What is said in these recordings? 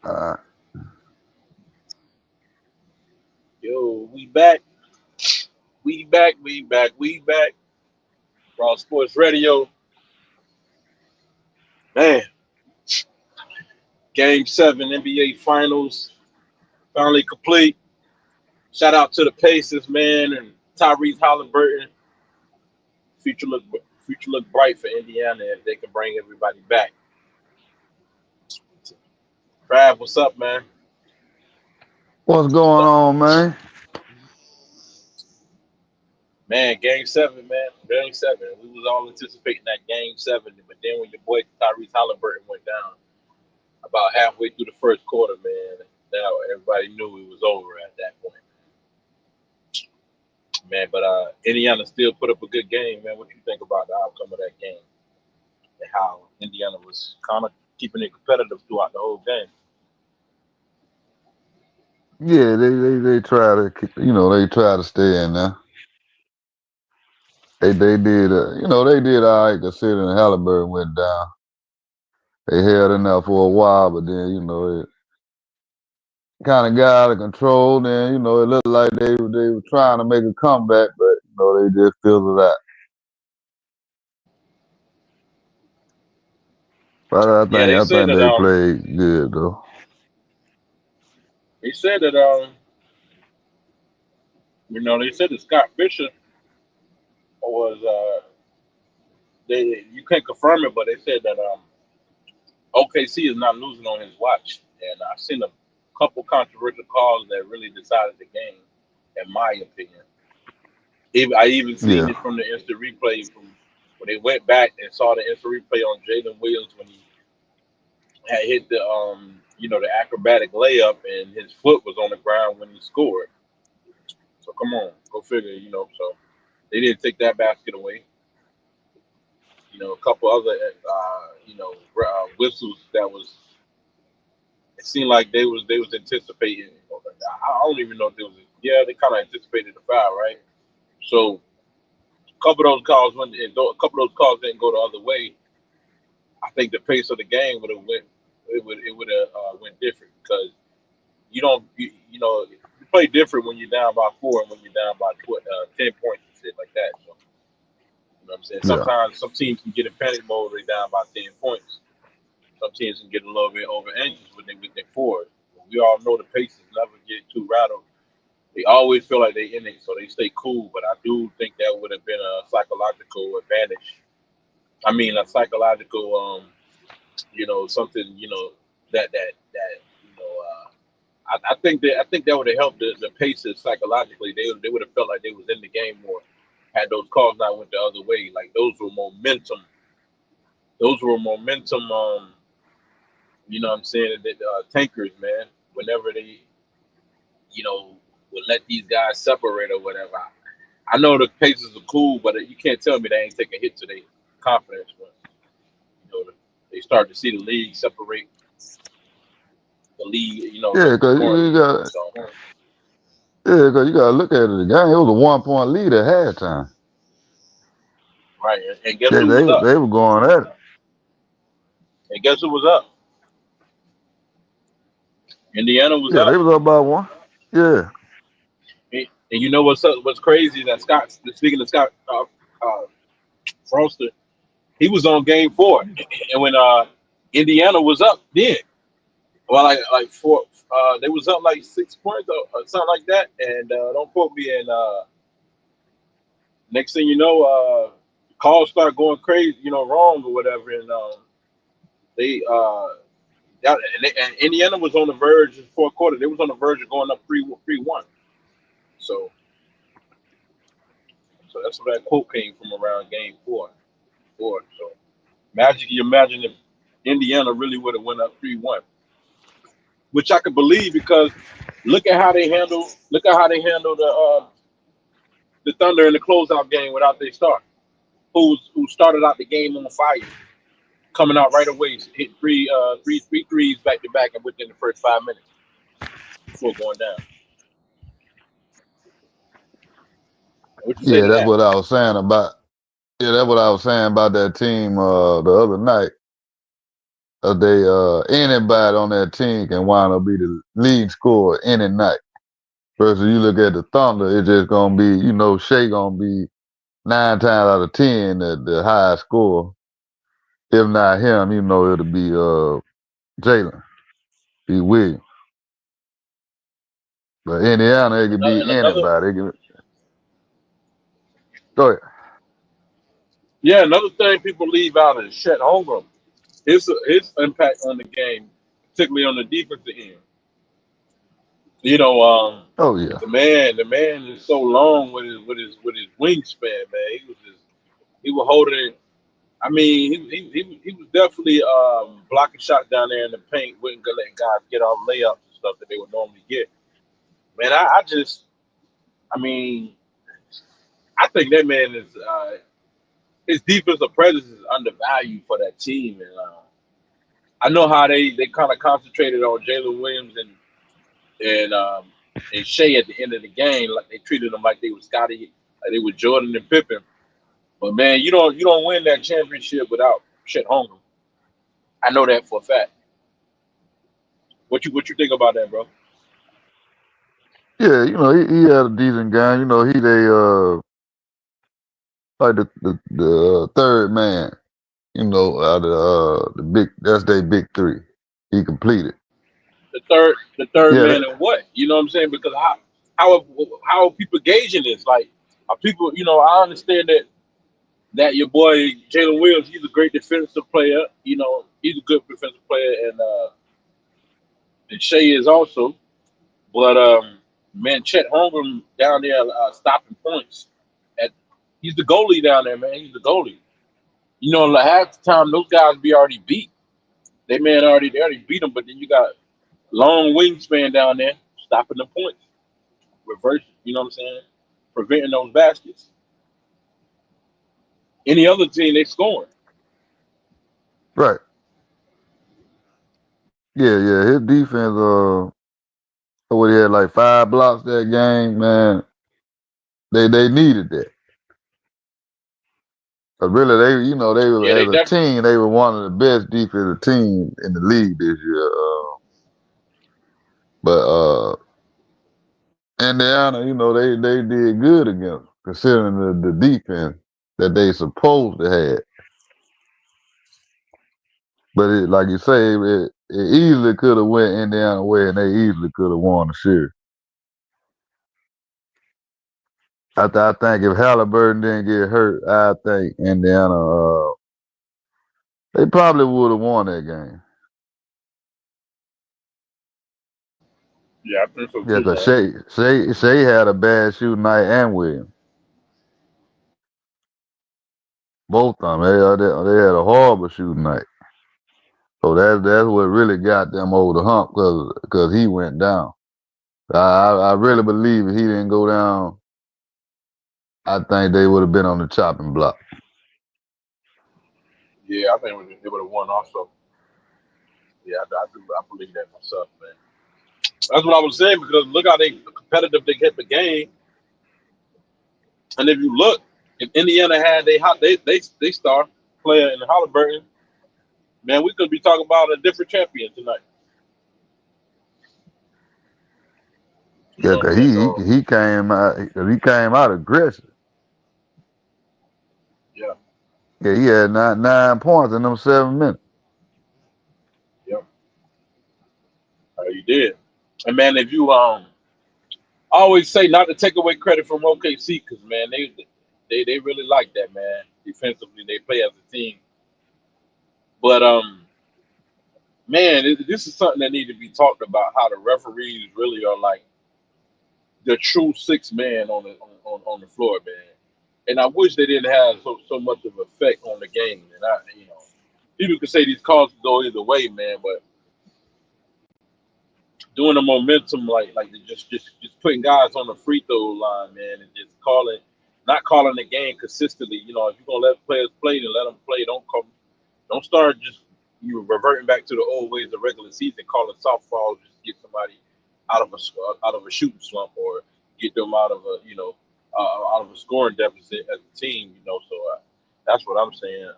Uh, Yo, we back. We back. We back. We back. Raw Sports Radio. Man, Game 7 NBA Finals finally complete. Shout out to the Pacers, man, and Tyrese Halliburton. Future look future look bright for Indiana if they can bring everybody back. Trav, what's up, man? what's going on, man? Man, Game 7, man. Game 7. We was all anticipating that Game 7, but then when your boy Tyrese Halliburton went down about halfway through the first quarter, man, now everybody knew it was over at that point, man. But Indiana still put up a good game, man. What do you think about the outcome of that game and how Indiana was kind of keeping it competitive throughout the whole game? Yeah, they try to they try to stay in there. They did they did all right considering Halliburton went down. They held in there for a while, but then it kind of got out of control. Then it looked like they were trying to make a comeback, but they just fizzled out. But I Yeah, think they I said think that they played good though. they said that they said that Scott Fisher was they you can't confirm it, but they said that OKC is not losing on his watch, and I've seen a couple controversial calls that really decided the game, in my opinion. I even seen Yeah, it from the instant replay from when they went back and saw the instant replay on Jalen Williams when he had hit the acrobatic layup and his foot was on the ground when he scored. So come on, go figure. So they didn't take that basket away. A couple other whistles that was it seemed like they was anticipating. I don't even know if they was. Yeah, they kind of anticipated the foul, right? So a couple of those calls went, and a couple of those calls didn't go the other way. I think the pace of the game would have went. It would have went different because you don't you play different when you're down by 4 and when you're down by 10 points and shit like that. So you know what I'm saying. yeah, Sometimes some teams can get in panic mode. They down by 10 points. Some teams can get a little bit over anxious when they with their forward. We all know the Pacers never get too rattled. They always feel like they in it, so they stay cool. But I do think that would have been a psychological advantage. I mean, a psychological, something, that you know. I think that would have helped the Pacers psychologically. They would have felt like they was in the game more. Had those calls not went the other way, like those were momentum. Those were momentum. You know what I'm saying? That tankers, man. Whenever they, you know, would let these guys separate or whatever. I know the Pacers are cool, but you can't tell me they ain't taking a hit to their confidence when they start to see the league separate the league, yeah. Cause you accordingly. got So you got to look at it. The game, it was a 1 point lead at halftime. right, and guess They who they was up? they were going at it. And guess who was up? Indiana was Yeah, they up. was up by one. Yeah, And you know what's crazy that Scott, speaking of Scott Froster, he was on Game 4, and when Indiana was up, then well, like four, they was up like 6 points or something like that, and don't quote me. And next thing you know, calls start going crazy, wrong or whatever, and they and Indiana was on the verge in fourth quarter. They was on the verge of going up 3-1. So that's where that quote came from around Game 4. So imagine if Indiana really would have went up 3-1, which I could believe because look at how they handle the Thunder in the closeout game without their star, who started out the game on fire, coming out right away, hit three threes back to back and within the first 5 minutes before going down. What you say yeah. to That's that? what I was saying about. Yeah, that's what I was saying about that team the other night. they anybody on that team can wind up be the lead scorer any night. Versus you look at the Thunder, it's just gonna be, Shea gonna be 9 times out of 10 the highest scorer. If not him, it'll be Jalen, be Williams. But Indiana, it could be And another, anybody. Go ahead. yeah, another thing people leave out is Chet Holmgren. His impact on the game, particularly on the defensive end. You know, Oh yeah. the man is so long with his wingspan, man. He was holding. I mean, he was definitely blocking shots down there in the paint, wouldn't let guys get off layups and stuff that they would normally get. Man, I mean, I think that man is his defensive presence is undervalued for that team, and I know how they kind of concentrated on Jalen Williams and Shea at the end of the game, like they treated them like they were Scotty, like they were Jordan and Pippen. But man, you don't win that championship without Chet Holmgren. I know that for a fact. What you think about that, bro? Yeah, he had a decent game. He they like the third man. Out of the big, that's their big three. He completed. The third Yeah, man and what? You know what I'm saying? Because how how are people gauging this? Like, are people? I understand that your boy Jalen Williams, he's a great defensive player. He's a good defensive player, and Shea is also. But man, Chet Holmgren down there stopping points. At He's the goalie down there, man. He's the goalie. Like half the time those guys be already beat. They already beat them, but then you got long wingspan down there stopping the points, reverse. You know what I'm saying? Preventing those baskets. Any other team they scoring. right. Yeah, yeah. His defense, what he had like 5 blocks that game, man. They needed that. But really, they were Yeah, they as a definitely. team, they were one of the best defensive teams in the league this year. But Indiana, they did good against them, considering the defense that they supposed to have. But like you say, it easily could have went Indiana way, and they easily could have won the series. I think if Halliburton didn't get hurt, I think Indiana, they probably would have won that game. Yeah, I think so Yeah, too, because man. Shea had a bad shooting night and Williams. Both of them. They had a horrible shooting night. So that's what really got them over the hump because he went down. I really believe if he didn't go down, I think they would have been on the chopping block. Yeah, I think they would have won also. Yeah, I believe that myself, man. That's what I was saying because look how they competitive they kept the game, and if you look, if Indiana had they star player in Halliburton, man, we could be talking about a different champion tonight. You Yeah, know what I'm cause saying? So he came out aggressive. yeah, Yeah, he had 9 points in them 7 minutes. yeah, you did. And man, if you I always say not to take away credit from OKC because man, they really like that, man. Defensively, they play as a team. But man, this is something that needs to be talked about. How the referees really are like the true six man on the floor, man. And I wish they didn't have so much of effect on the game. And people can say these calls can go either way, man. But doing the momentum, like just putting guys on the free throw line, man, and just not calling the game consistently. If you're gonna let players play, then let them play. Don't start just you reverting back to the old ways of regular season, calling softball just to get somebody out of a shooting slump or get them out of a scoring deficit as a team. So that's what I'm saying.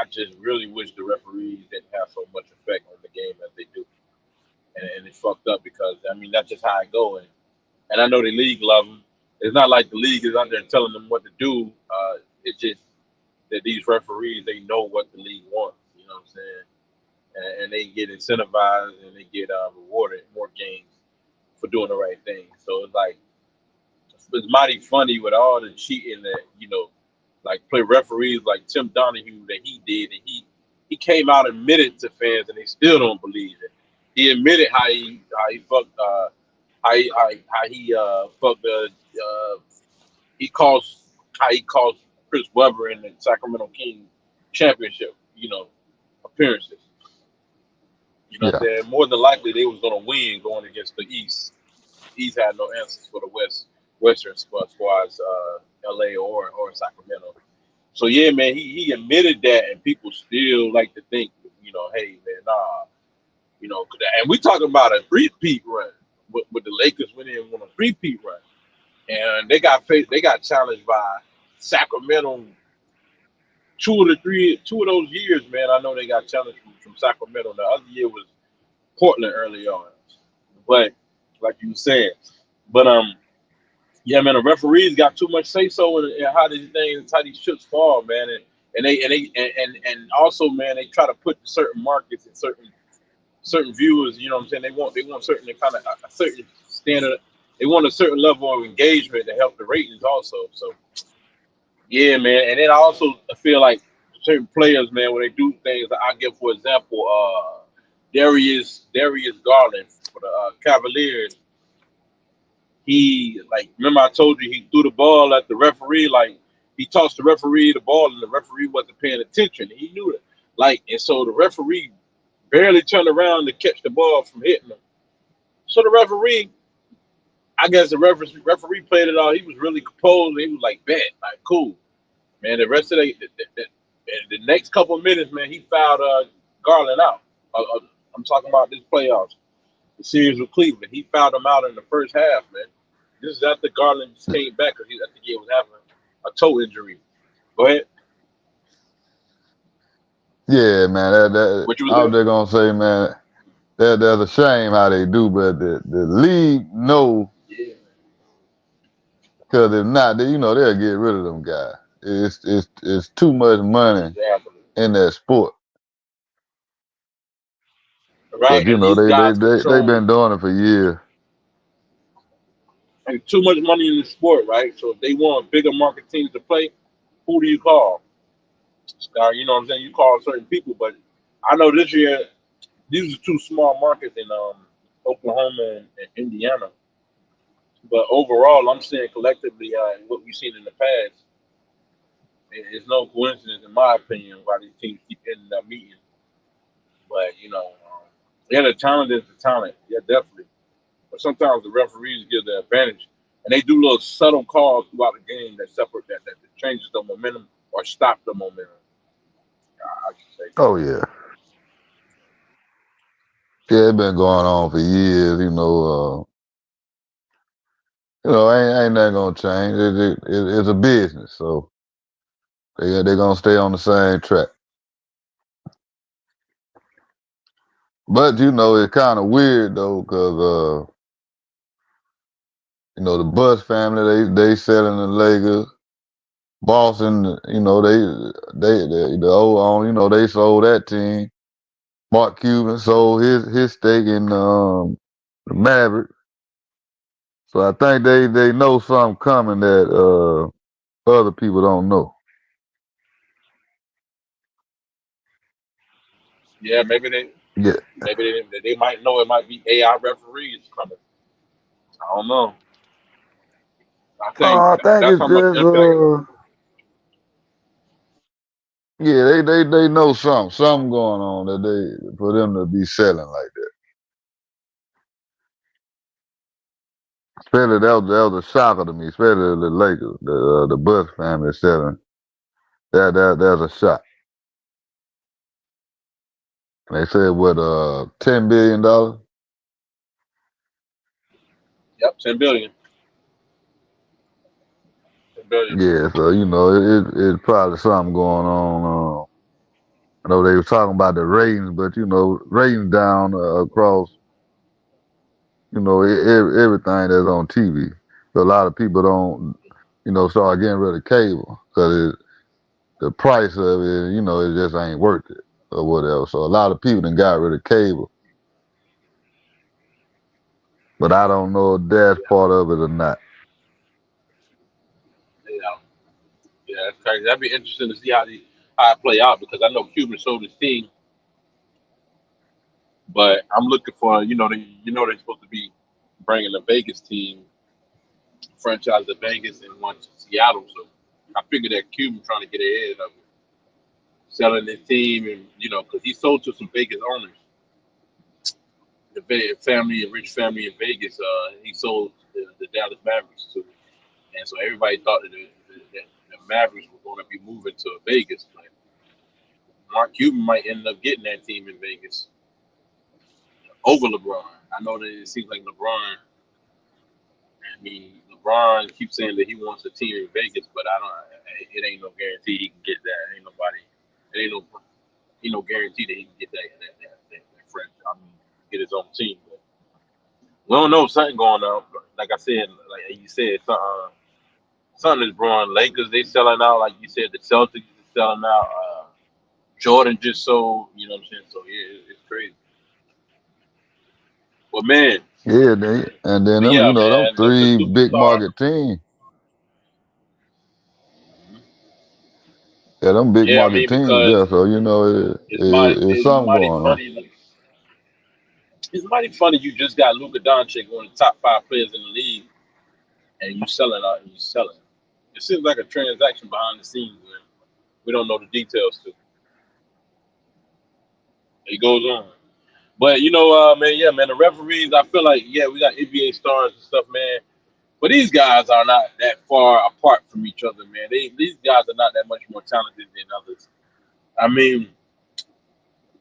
I just really wish the referees didn't have so much effect on the game as they do, and it's fucked up because I mean that's just how it go. And I know the league love them. It's not like the league is out there telling them what to do. It's just that these referees they know what the league wants. You know what I'm saying? And they get incentivized and they get rewarded more games for doing the right thing. So it's like it's mighty funny with all the cheating that like play referees like Tim Donahue that he did, and he came out and admitted to fans, and they still don't believe it. He admitted how he fucked how he fucked the he caused how he caused Chris Webber in the Sacramento Kings championship appearances. You know what I'm Yeah, saying? More than likely they was gonna win going against the East. East had no answers for the Western squads, LA or Sacramento. So yeah, man, he admitted that, and people still like to think, hey man, nah, and we talking about a three-peat run. With the Lakers went in on a three-peat run, and they got challenged by Sacramento two of those years, man. I know they got challenged from Sacramento. The other year was Portland early on, but like you said, but yeah, man, the referees got too much say so in how these things, how these ships fall, man, and also, man, they try to put certain markets and certain viewers. You know what I'm saying? They want certain kind of a certain standard. They want a certain level of engagement to help the ratings also. So yeah, man, and then I also feel like certain players, man, when they do things, I give for example, Darius Garland for the Cavaliers. He like remember I told you he threw the ball at the referee, like he tossed the referee the ball and the referee wasn't paying attention. He knew it. Like and so the referee barely turned around to catch the ball from hitting him. So the referee, I guess the referee played it all. He was really composed. He was like, bet, like cool. Man, the rest of the next couple of minutes, man, he fouled Garland out. I'm talking about this playoffs, the series with Cleveland. He fouled him out in the first half, man. This is after Garland just came back because I think he was having a toe injury. Go ahead. yeah, man. That What you was I was saying? just gonna say, man. That's a shame how they do, but the league know Yeah, because if not, they, they'll get rid of them guys. It's too much money exactly. in that sport. Right, But and these they guys they've control been doing it for years. and too much money in the sport, right? So if they want bigger market teams to play, who do you call? You know what I'm saying? You call certain people, but I know this year these are two small markets in Oklahoma and Indiana. But overall, I'm saying collectively, what we've seen in the past, it's no coincidence, in my opinion, why these teams keep ending up meeting. But yeah, the talent is the talent, yeah, definitely. But sometimes the referees give the advantage, and they do little subtle calls throughout the game that separate that changes the momentum or stop the momentum. I should say. Oh yeah, yeah, it's been going on for years. Ain't that gonna change? It's a business, so they're gonna stay on the same track. But it's kind of weird though, cause the Bus family they selling the Lakers. Boston, they the old on, they sold that team. Mark Cuban sold his stake in the Maverick. So I think they know something coming that other people don't know. Yeah, Yeah. they might know it might be AI referees coming. I don't know. I think I think that's it's how much just impact. yeah, they know something going on that they for them to be selling like that. Especially that was a shocker to me, especially the Lakers, the Bucks family selling. That's a shock. They said what $10 billion. Yep, 10 billion. 10 billion. Yeah, so it's probably something going on. I know they were talking about the ratings, but ratings down across everything that's on TV. So a lot of people don't start getting rid of cable because the price of it, it just ain't worth it or whatever. So a lot of people done got rid of cable, but I don't know if that's Yeah, part of it or not. yeah, yeah. That's crazy. That'd be interesting to see how it play out because I know Cuban sold his team, but I'm looking for they're supposed to be bringing a Vegas team franchise to Vegas and one to Seattle. So I figured that Cuban trying to get ahead of it, selling his team and because he sold to some Vegas owners, the family and rich family in Vegas. He sold the Dallas Mavericks to, and so everybody thought that the Mavericks were going to be moving to Vegas. But Mark Cuban might end up getting that team in Vegas over LeBron. I know that it seems like LeBron. I mean, LeBron keeps saying that he wants a team in Vegas, but I don't. It ain't no guarantee he can get that. Ain't nobody. It ain't no guarantee that he can get that friend. I mean, get his own team. But we don't know something going on. Like I said, like you said, something is brewing. Lakers they selling out. Like you said, the Celtics is selling out. Jordan just sold. You know what I'm saying? So yeah, it's crazy. But man, Yeah, and then but them, yeah, them man, the three big superstar. market teams. Yeah, them big Yeah, I market mean teams because there. So it's something mighty going on. funny. Like, it's mighty funny. You just got Luka Doncic, one of the top five players in the league, and you selling out and you selling. It seems like a transaction behind the scenes, man. We don't know the details to. It goes on. But man, yeah, man, the referees, I feel like, yeah, we got NBA stars and stuff, man. But these guys are not that far apart from each other, man. These guys are not that much more talented than others. I mean,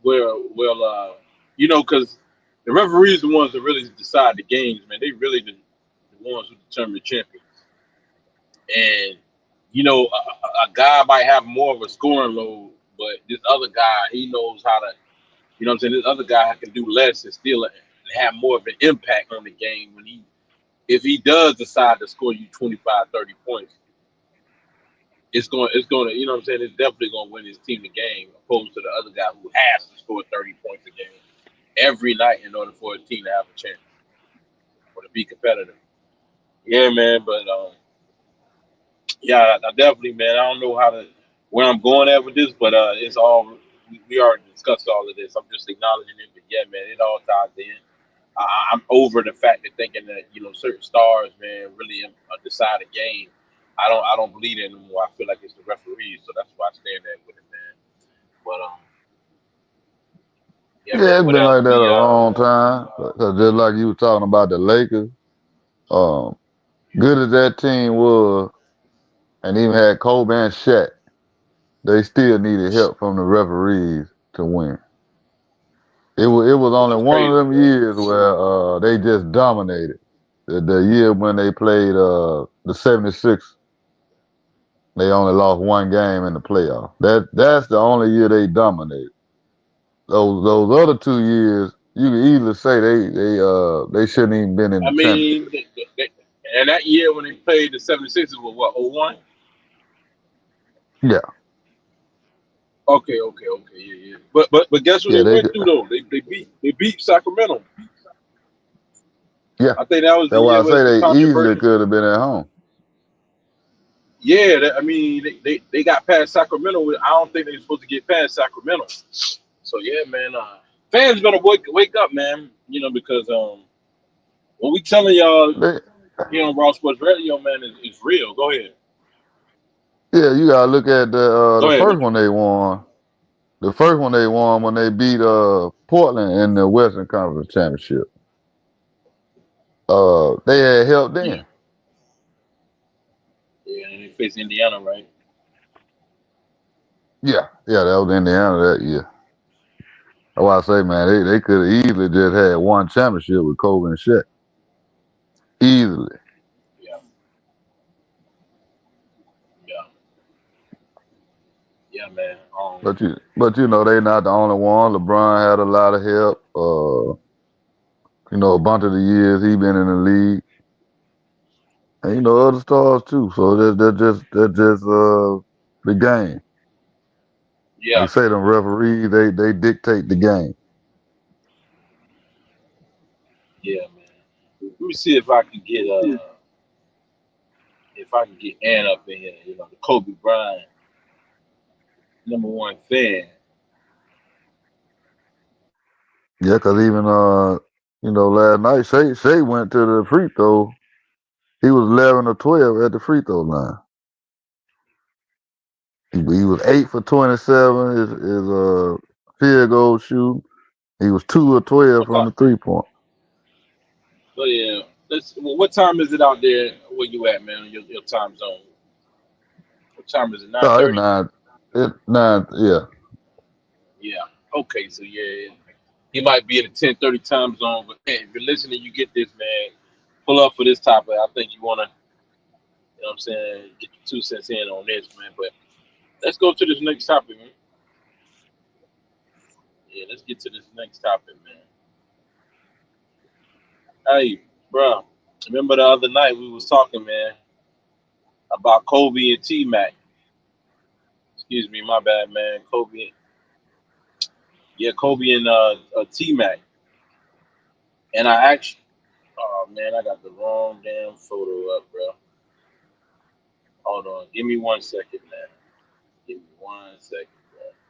because the referees are the ones that really decide the games, man. They really the ones who determine the champions. And a guy might have more of a scoring load, but this other guy, he knows how to. You know what I'm saying? This other guy can do less and still have more of an impact on the game when if he does decide to score you 25, 30 points, it's going to, you know what I'm saying? It's definitely going to win his team the game opposed to the other guy who has to score 30 points a game every night in order for his team to have a chance or to be competitive. Yeah, man, but yeah, I definitely, man. I don't know where I'm going at with this, but it's all we already discussed all of this. I'm just acknowledging it, but yeah, man, it all ties in. I'm over the fact that thinking that certain stars, man, really decide a game. I don't believe it anymore. I feel like it's the referees, so that's why I stand there with it, man. But yeah, Yeah, man. it's What been else like that we a long time. 'Cause just like you were talking about the Lakers, um, good as that team was, and even had Kobe and Shaq, they still needed help from the referees to win. It was which only is one of crazy, them man. years where they just dominated. The year when they played the 76, they only lost one game in the playoff. That's the only year they dominated. Those other 2 years, you can easily say they shouldn't even been in I the championship. mean, and that year when they played the 76ers was what, 01? Yeah, Okay, yeah, yeah. But guess who yeah, they they went could. through though? They beat Sacramento. Yeah, I think that was the that's why year I say with the they easily controversy. could have been at home. Yeah, I mean, they got past Sacramento. I don't think they're supposed to get past Sacramento. So yeah, man, fans better wake up, man. Because what we telling y'all They, here on Raw Sports Radio, man, is real. Go ahead, yeah, you gotta look at the go ahead. first one they won. The first one they won when they beat Portland in the Western Conference Championship. They had help Yeah, then. yeah, and they face Indiana, right? Yeah, that was Indiana that year. That's why I say, man, they could have easily just had one championship with Kobe and Shaq. Easily. Yeah, yeah, yeah, man. but you know, they not the only one. LeBron had a lot of help. You know, a bunch of the years he been in the league, and you know other stars too. So that just the game. They Yeah, say them referees they dictate the game. yeah, man. Let me see if I can get Ann up in here. You know, the Kobe Bryant #1 fan. Yeah, 'cause even you know last night Shea went to the free throw. He was 11 or 12 at the free throw line. He was 8 for 27. His field goal shoot. He was 2 or 12 Okay. from the 3 point. So yeah, what time is it out there where you at, man? Your time zone. What time is it? Nine Oh, it's thirty. nine. It nine. Yeah. Yeah. Okay. So yeah, he might be in the 10:30 time zone, but man, if you're listening, you get this, man. Pull up for this topic. I think you wanna, you know what I'm saying, get your 2 cents in on this, man. But let's go to this next topic, man. Yeah, let's get to this next topic, man. Hey, bro, remember the other night we was talking, man, about Kobe and T Mac. Excuse me, my bad, man. Kobe and T Mac. And I actually, oh man, I got the wrong damn photo up, bro. Hold on, give me 1 second, man. Give me 1 second, bro.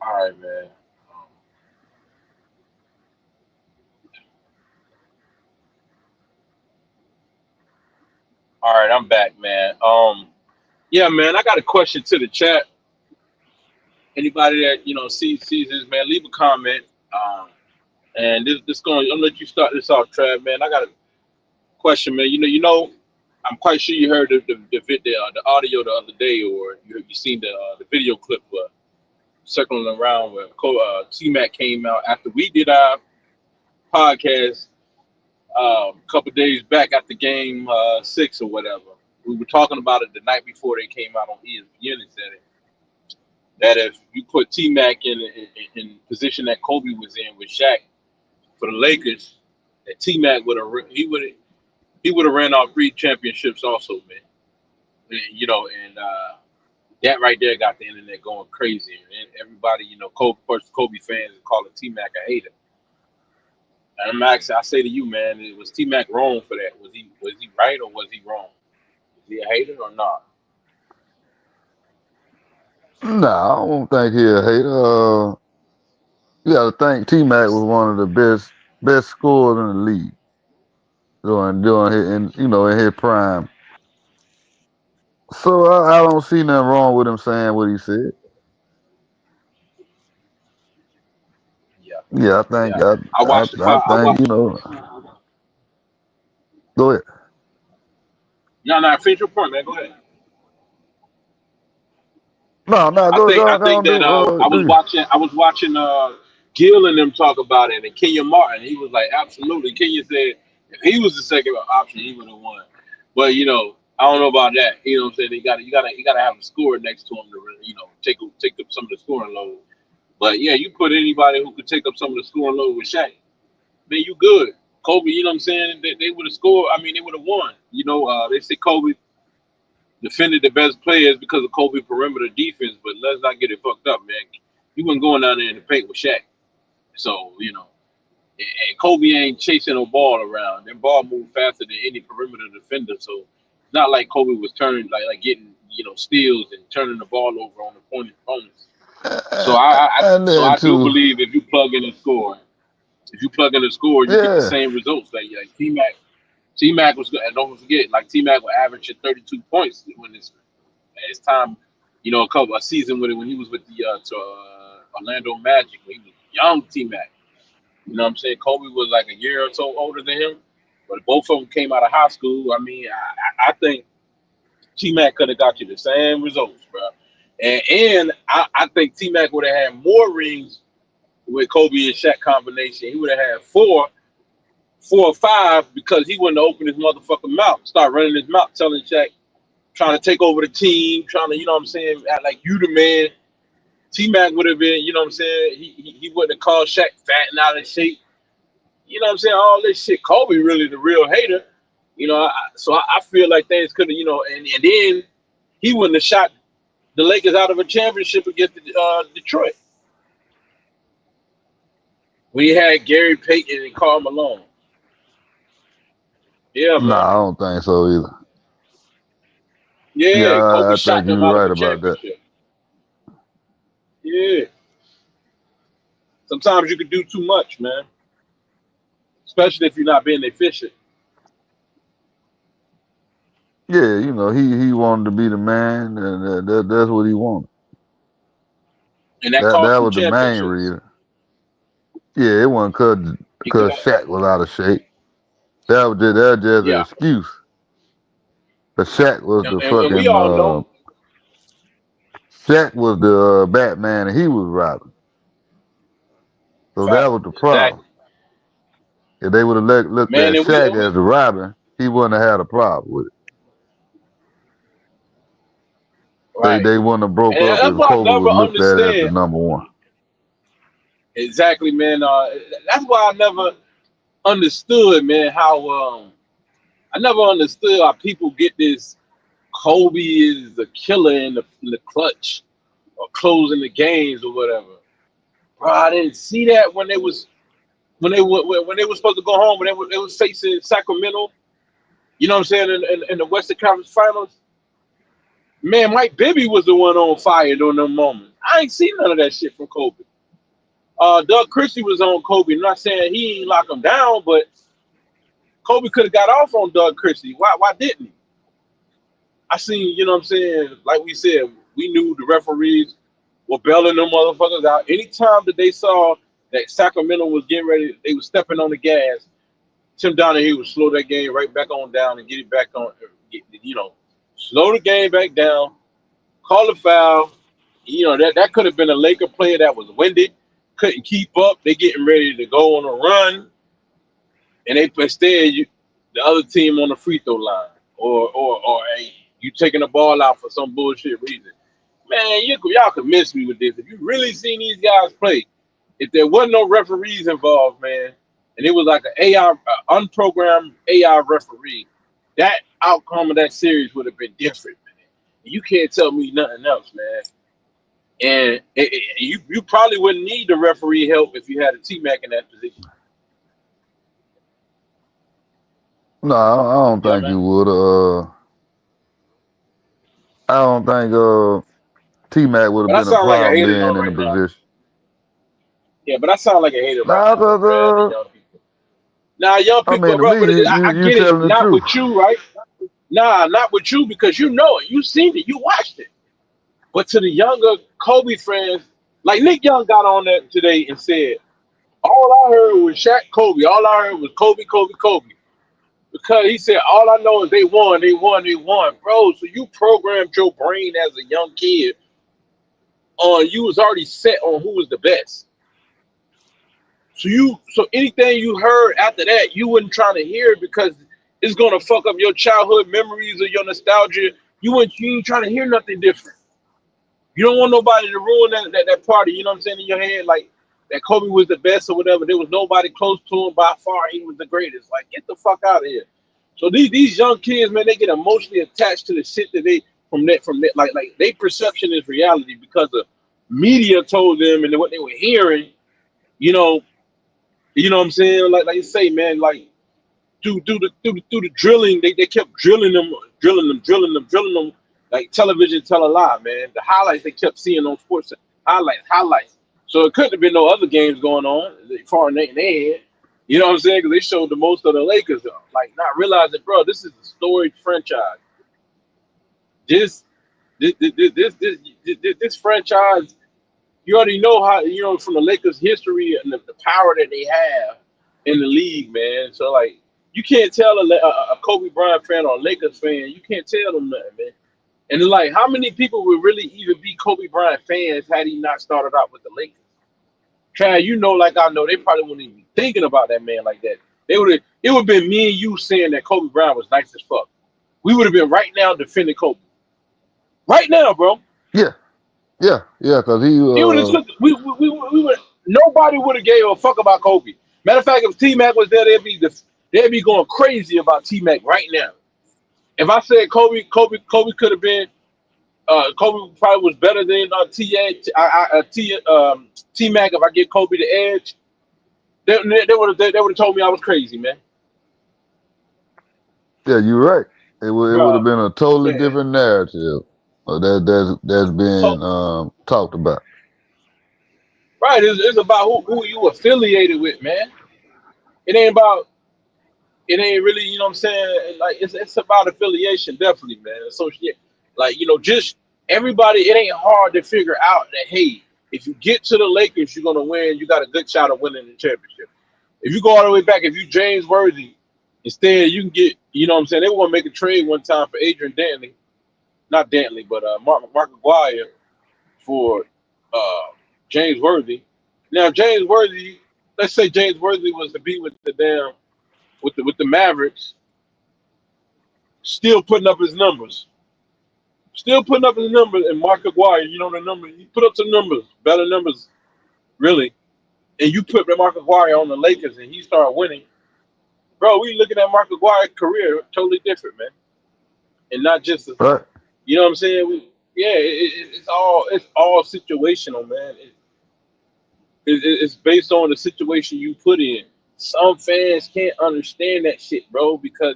All right, man. All right, I'm back, man. Yeah, man, I got a question to the chat. Anybody that sees this, man, leave a comment. And this going, I'm gonna let you start this off, Trav, man. I got a question, man. I'm quite sure you heard the audio the other day, or you seen the video clip circling around where T Mac came out after we did our podcast a couple days back after game 6 or whatever. We were talking about it the night before they came out on ESPN and said it, that if you put T Mac in position that Kobe was in with Shaq for the Lakers, that T Mac he would have ran off 3 championships also, man. And that right there got the internet going crazy, and everybody, Kobe fans calling T Mac a hater. And I'm actually, I say to you, man, was T Mac wrong for that? Was he right or was he wrong? Is he a hater or not? Nah, I don't think he a hater. You got to think T Mac was one of the best scorers in the league during his in his prime. So I don't see nothing wrong with him saying what he said. Yeah, Yeah, I think yeah. I I I, watched the I pod. think go ahead. No, no. Finish your point, man. Go ahead. No, no, I think I go think on that do you? I was watching Gil and them talk about it, and Kenya Martin. He was like, absolutely. Kenya said if he was the second option, he would have won. But I don't know about that. You know what I'm saying? You gotta have a scorer next to him to take up some of the scoring load. But yeah, you put anybody who could take up some of the scoring load with Shaq, man, you good. Kobe, you know what I'm saying? They would have scored. I mean, they would have won. They say Kobe defended the best players because of Kobe perimeter defense, but let's not get it fucked up, man. He wasn't going down there in the paint with Shaq. So, and Kobe ain't chasing no ball around. That ball moved faster than any perimeter defender. So it's not like Kobe was turning like getting steals and turning the ball over on opponents. So And then I do too, believe if you plug in a score, you get the yeah. same results. Like T Mac was good, and don't forget, like T Mac was averaging 32 points when it's time. A season when he was with the Orlando Magic. When he was young T Mac. You know what I'm saying? Kobe was like a year or so older than him, but both of them came out of high school. I mean, I think T Mac could have got you the same results, bro. And I think T Mac would have had more rings with Kobe and Shaq combination. He would have had four or five because he wouldn't open his motherfucking mouth, start running his mouth, telling Shaq, trying to take over the team, trying to, you know what I'm saying, act like you the man. T Mac would have been, you know what I'm saying, he wouldn't have called Shaq fat and out of shape. You know what I'm saying? All this shit. Kobe really the real hater. So I feel like things could have, and then he wouldn't have shot the Lakers out of a championship against Detroit. We had Gary Payton and Karl Malone. Yeah, man. Nah, I don't think so either. Yeah, Yeah, Kobe I shot think them you're out of right a about that. championship. Yeah. Sometimes you can do too much, man. Especially if you're not being efficient. Yeah, he wanted to be the man, and that's what he wanted. And that That cost him was the main championships. reason. Yeah, it wasn't He could cause have, Shaq was out of shape. That was just an yeah. excuse. But Shaq was the And we fucking all know, Shaq was the Batman, and he was Robin. So that fact, was the problem. exactly. If they would have looked Man, at and we, Shaq and as we, the Robin, he wouldn't have had a problem with it. They right. they wouldn't have broke And up that's if why I Kobe never was looked at as the understand. number one. Exactly, man. That's why I never understood, man, how I never understood how people get this Kobe is a killer in the clutch or closing the games or whatever. Bro, I didn't see that when they were supposed to go home when they was facing Sacramento. You know what I'm saying in the Western Conference Finals. Man, Mike Bibby was the one on fire during them moments. I ain't seen none of that shit from Kobe. Doug Christie was on Kobe. I'm not saying he ain't lock him down, but Kobe could have got off on Doug Christie. Why didn't he? I seen, you know what I'm saying, like we said, we knew the referees were bailing them motherfuckers out. Anytime that they saw that Sacramento was getting ready, they was stepping on the gas, Tim Donahue would slow that game right back on down and get it back on, slow the game back down, call a foul. That could have been a Laker player that was winded, couldn't keep up. They getting ready to go on a run, and they instead the other team on the free throw line, or hey, you taking the ball out for some bullshit reason. Man, y'all can miss me with this. If you really seen these guys play, if there wasn't no referees involved, man, and it was like an unprogrammed AI referee, that outcome of that series would have been different, man. You can't tell me nothing else, man. And you probably wouldn't need the referee help if you had a T Mac in that position. No, I don't Yeah, think man. you would. I don't think T Mac would have But I been a sound like a problem hater being though in the right now. position. Yeah, but I sound like a hater right Nah, now, though, 'cause, Brad, and young people. Now, young I people, mean, to bro, me, but I you get it. telling the Not truth. with you, right? Nah, not with you because you know it. You seen it. You watched it. But to the younger Kobe fans, like Nick Young got on there today and said, all I heard was Shaq Kobe. All I heard was Kobe, Kobe, Kobe. Because he said, all I know is they won, they won, they won. Bro, so you programmed your brain as a young kid on you was already set on who was the best. So anything you heard after that, you wasn't trying to hear it because it's gonna fuck up your childhood memories or your nostalgia. You ain't trying to hear nothing different. You don't want nobody to ruin that party, you know what I'm saying, in your head, like that Kobe was the best or whatever. There was nobody close to him by far. He was the greatest. Like, get the fuck out of here. So these young kids, man, they get emotionally attached to the shit that they from that like their perception is reality because the media told them and what they were hearing, you know, You know what I'm saying? Like you say, man, like through the drilling, they kept drilling them. Like television tell a lie, man. The highlights they kept seeing on sports, highlights. So it couldn't have been no other games going on far in their head. You know what I'm saying? Because they showed the most of the Lakers, like not realizing, bro, this is a storied franchise. This this franchise, you already know how, from the Lakers history and the power that they have in the league, man. So like you can't tell a Kobe Bryant fan or a Lakers fan, you can't tell them nothing, man. And like how many people would really even be Kobe Bryant fans had he not started out with the Lakers? Chad, you know, like I know, they probably wouldn't even be thinking about that man like that. It would have been me and you saying that Kobe Bryant was nice as fuck. We would have been right now defending Kobe. Right now, bro. Yeah, yeah, because he He would have took we would nobody would have gave a fuck about Kobe. Matter of fact, if T Mac was there, they'd be going crazy about T Mac right now. If I said Kobe could have been Kobe probably was better than T Mac. If I get Kobe the edge, they would have told me I was crazy, man. yeah, you're right. It would have Bro, been a totally man, different narrative that's been so, talked about. right? It's about who you affiliated with, man. It ain't about it ain't really, you know what I'm saying? Like it's about affiliation, definitely, man. Associate, like just everybody. It ain't hard to figure out that hey, if you get to the Lakers, you're gonna win. You got a good shot of winning the championship. If you go all the way back, if you James Worthy, instead you can get, you know what I'm saying? They were gonna make a trade one time for Adrian Dantley, not Dantley, but Mark Aguirre for uh, James Worthy. Now James Worthy, let's say James Worthy was to be with the damn with the Mavericks, still putting up his numbers. Still putting up his numbers, and Mark Aguirre, you know the numbers. He put up some numbers, better numbers, really. And you put Mark Aguirre on the Lakers, and he started winning, bro. We looking at Mark Aguire's career totally different, man, and not just, Right. you know what I'm saying. Yeah, it's all situational, man. It's based on the situation you put in. Some fans can't understand that shit, bro, because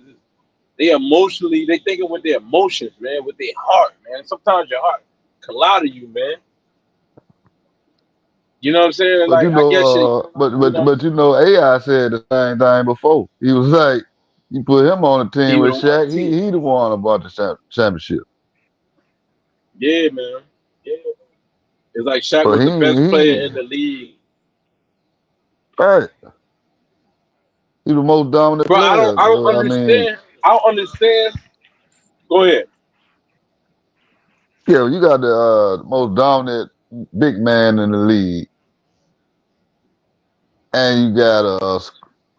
they thinking with their emotions, man, with their heart, man. Sometimes your heart can lie to you, man. You know what I'm saying? But Like I guess you, but you know, AI said the same thing before. He was like, you put him on a team he would with have won Shaq, the team. he the one about the championship. Yeah, man. Yeah. It's like Shaq But was he the best player in he the league, right, he the most dominant bro. I don't player. I don't So I mean, understand. I don't understand. Go ahead. yeah, you got the most dominant big man in the league, and you got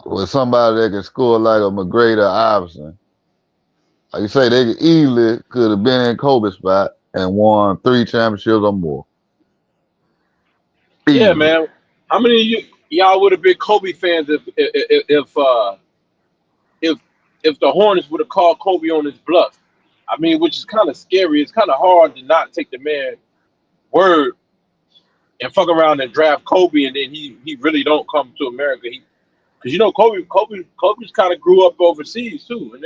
with somebody that can score like a McGrady Iverson. Like you say, they easily could have been in Kobe's spot and won 3 championships or more. Yeah, Easily. man. How many of y'all would have been Kobe fans if if the Hornets would have called Kobe on his bluff? I mean, which is kind of scary. It's kind of hard to not take the man word and fuck around and draft Kobe, and then he really don't come to America. Because Kobe's kind of grew up overseas too, in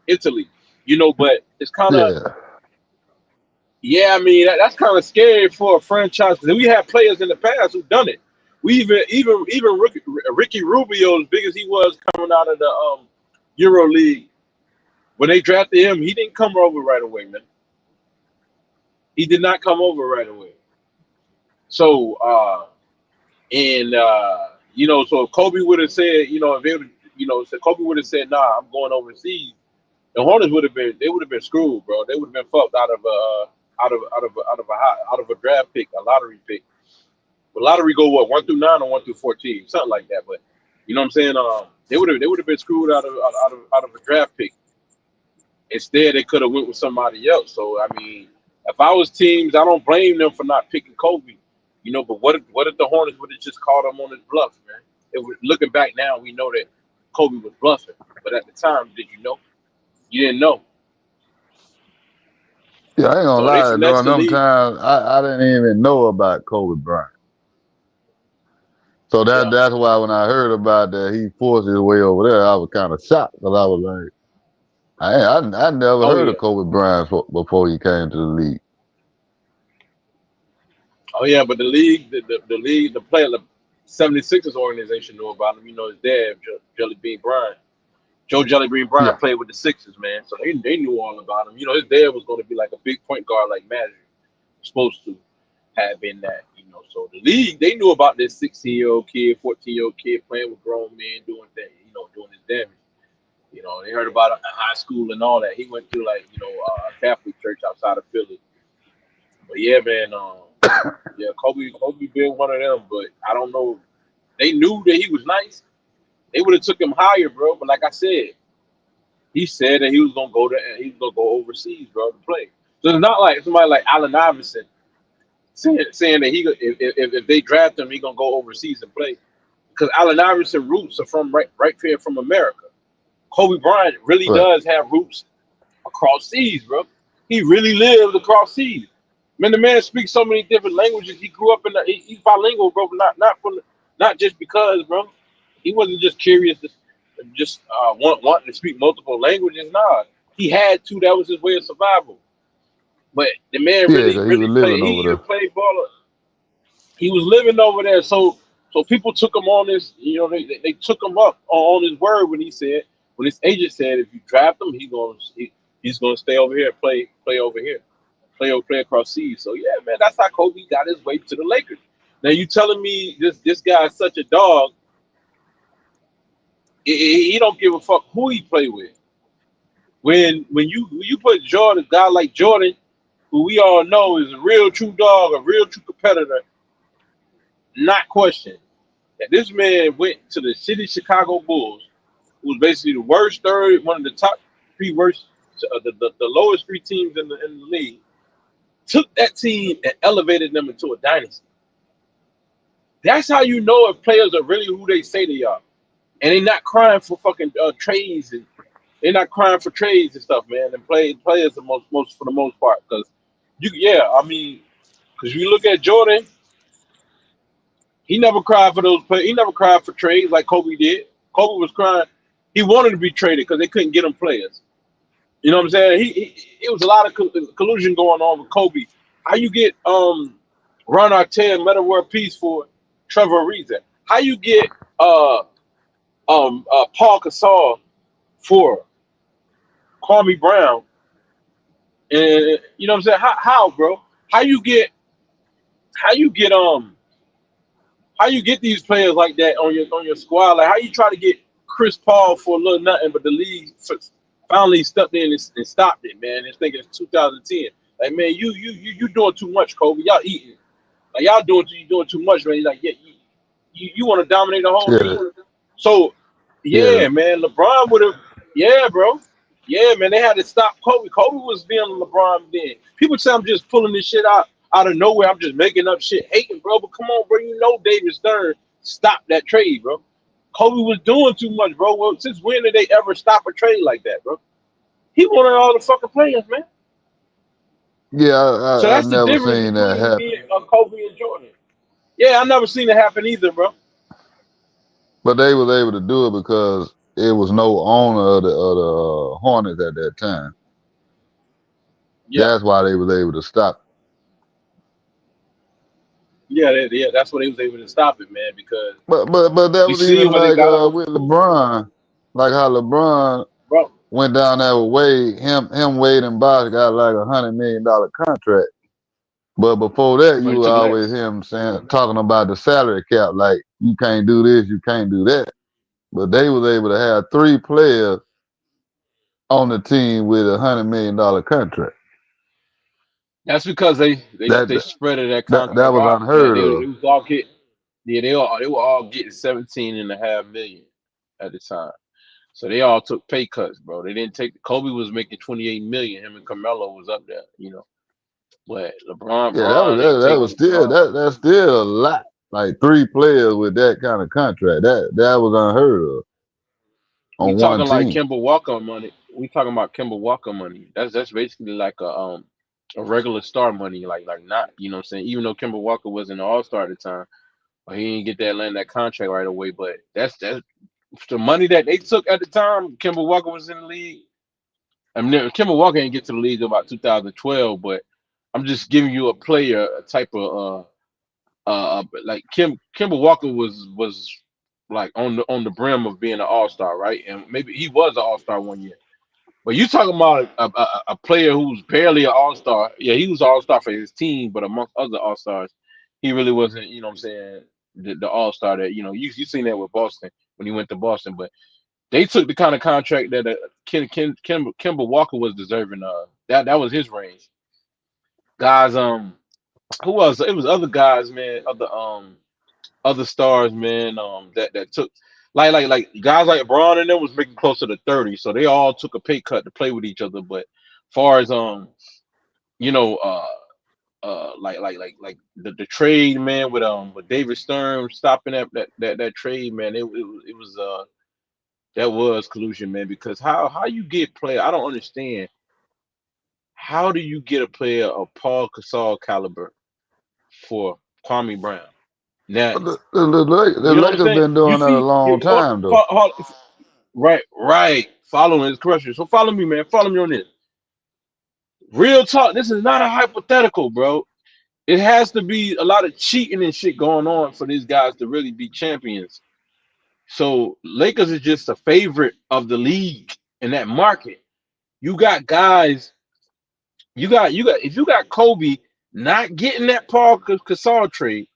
Italy. But it's kind of, Yeah. yeah. I mean, that's kind of scary for a franchise because we had players in the past who done it. We even Ricky Rubio, as big as he was coming out of the Euro League, when they drafted him, he didn't come over right away, man. He did not come over right away. So and so if Kobe would have said, if they would, so Kobe would have said, "Nah, I'm going overseas." The Hornets would have been screwed, bro. They would have been fucked out of a draft pick, a lottery pick. But lottery go what 1 through 9 or 1 through 14, something like that. But you know what I'm saying? They would have been screwed out of a draft pick. Instead, they could have went with somebody else. So I mean, if I was teams, I don't blame them for not picking Kobe. But what if the Hornets would have just called him on his bluff, man? Looking back now, we know that Kobe was bluffing. But at the time, did you know? You didn't know. Yeah, I ain't gonna So they lie. finessed During the them league. times, I didn't even know about Kobe Bryant. So Yeah. that's why when I heard about that he forced his way over there, I was kind of shocked because I was like, I never Oh heard of yeah. Kobe Bryant before he came to the league. Oh yeah. But the league, the league, the player, the 76ers organization knew about him. You know, his dad, Jelly Bean Bryant. Joe Jelly Bean Yeah, Bryant played with the Sixers, man. So they knew all about him. You know, his dad was going to be like a big point guard like Magic was supposed to have been that. You know, so the league they knew about this 16-year-old kid, 14-year-old kid playing with grown men, doing things, you know, doing his damage. You know, they heard about it in high school and all that. He went to like a Catholic church outside of Philly. But yeah, man, yeah, Kobe been one of them. But I don't know. They knew that he was nice. They would have took him higher, bro. But like I said, he said that he was gonna go to he was gonna go overseas, bro, to play. So it's not like somebody like Allen Iverson saying that if they draft him, he gonna go overseas and play. Because Allen Iverson roots are from right here from America. Kobe Bryant really right. does have roots across seas, bro. He really lived across seas. Man, the man speaks so many different languages. He grew up he's bilingual, bro. But not just because, bro. He wasn't just curious, just wanting to speak multiple languages. Nah, he had to. That was his way of survival. But the man Yeah, really, because he was really played. living He over even there. played ball. He was living over there, so people took him on this. You know, they took him up on his word when his agent said if you draft him, he's gonna stay over here, play over here, play across seas. So yeah, man, that's how Kobe got his way to the Lakers. Now you telling me this guy is such a dog? He don't give a fuck who he play with. When you put Jordan, a guy like Jordan, who we all know is a real true dog, a real true competitor, not questioned. That this man went to the city Chicago Bulls, who was basically the worst third, one of the top three worst, the lowest three teams in the league. Took that team and elevated them into a dynasty. That's how you know if players are really who they say they are, and they're not crying for fucking trades and they're not crying for trades and stuff, man. And players the most for the most part, because I mean, because you look at Jordan, he never cried for those players. He never cried for trades like Kobe did. Kobe was crying. He wanted to be traded because they couldn't get him players. You know what I'm saying? It was a lot of collusion going on with Kobe. How you get Ron Artest Meta World Peace for Trevor Ariza? How you get Paul Gasol for Kwame Brown? And you know what I'm saying? How bro? How you get how you get how you get these players like that on your squad? Like how you try to get Chris Paul for a little nothing, but the league finally stepped in and stopped it, man. It's thinking it's 2010. Like man, you doing too much, Kobe. Y'all eating like you doing too much, man. Like yeah, you want to dominate the whole Yeah, league. So yeah, yeah, man, LeBron would have. Yeah, bro. Yeah, man, they had to stop Kobe. Kobe was being LeBron then. People say I'm just pulling this shit out of nowhere. I'm just making up shit, hating, bro. But come on, bro. You know David Stern stopped that trade, bro. Kobe was doing too much, bro. Well, since when did they ever stop a trade like that, bro? He wanted all the fucking players, man. yeah. So I that's the never difference seen that between happen. me and Kobe and Jordan. Yeah, I never seen it happen either, bro. But they was able to do it because it was no owner of the Hornets at that time. Yeah, That's why they was able to stop. yeah. That's what they was able to stop it, man. Because But that we was see even what they like got on, with LeBron, like how LeBron bro. went down there with Wade. Him, Wade, and Bosh got like $100 million contract. But before that, But you he would took always less. hear him saying talking about the salary cap, like you can't do this, you can't do that. But they was able to have three players on the team with $100 million contract. That's because That they spread that that contract was out, man. unheard They of. was all get yeah they were all getting 17.5 million at the time. So they all took pay cuts, bro. They didn't take Kobe was making 28 million. Him and Carmelo was up there, you know. But Yeah, that was Ain't that was taking still that's still a lot. Like three players with that kind of contract. That was unheard of we on one talking like team. Kimber Walker money. We talking about Kimber Walker money. That's basically like a regular star money, like not, you know what I'm saying? Even though Kimber Walker wasn't an all star at the time, or he didn't get that land that contract right away. But that's the money that they took at the time. Kimber Walker was in the league. I mean, Kimber Walker didn't get to the league about 2012, but I'm just giving you a player, a type of like Kimber Walker was like on the brim of being an all star, right? And maybe he was an all star one year. But you talking about a player who's barely an all star. Yeah, he was an all star for his team, but amongst other all stars, he really wasn't. You know what I'm saying? The all star that you seen that with Boston when he went to Boston, but they took the kind of contract that Kimber Walker was deserving of. That was his range. Guys, who else? It was other guys, man. Other stars, man. That took like guys like Braun and them was making closer to 30, so they all took a pay cut to play with each other. But far as you know, like the trade, man, with David Stern stopping that trade, man, it was that was collusion, man. Because how you get player, I don't understand. How do you get a player of Paul Gasol caliber for Kwame Brown? Now, But the you know what I'm Lakers saying? been You doing that a see, long time though. right, right. Following this correction. So follow me, man. Follow me on this. Real talk. This is not a hypothetical, bro. It has to be a lot of cheating and shit going on for these guys to really be champions. So Lakers is just a favorite of the league in that market. You got guys. You got. If you got Kobe not getting that Paul Gasol trade,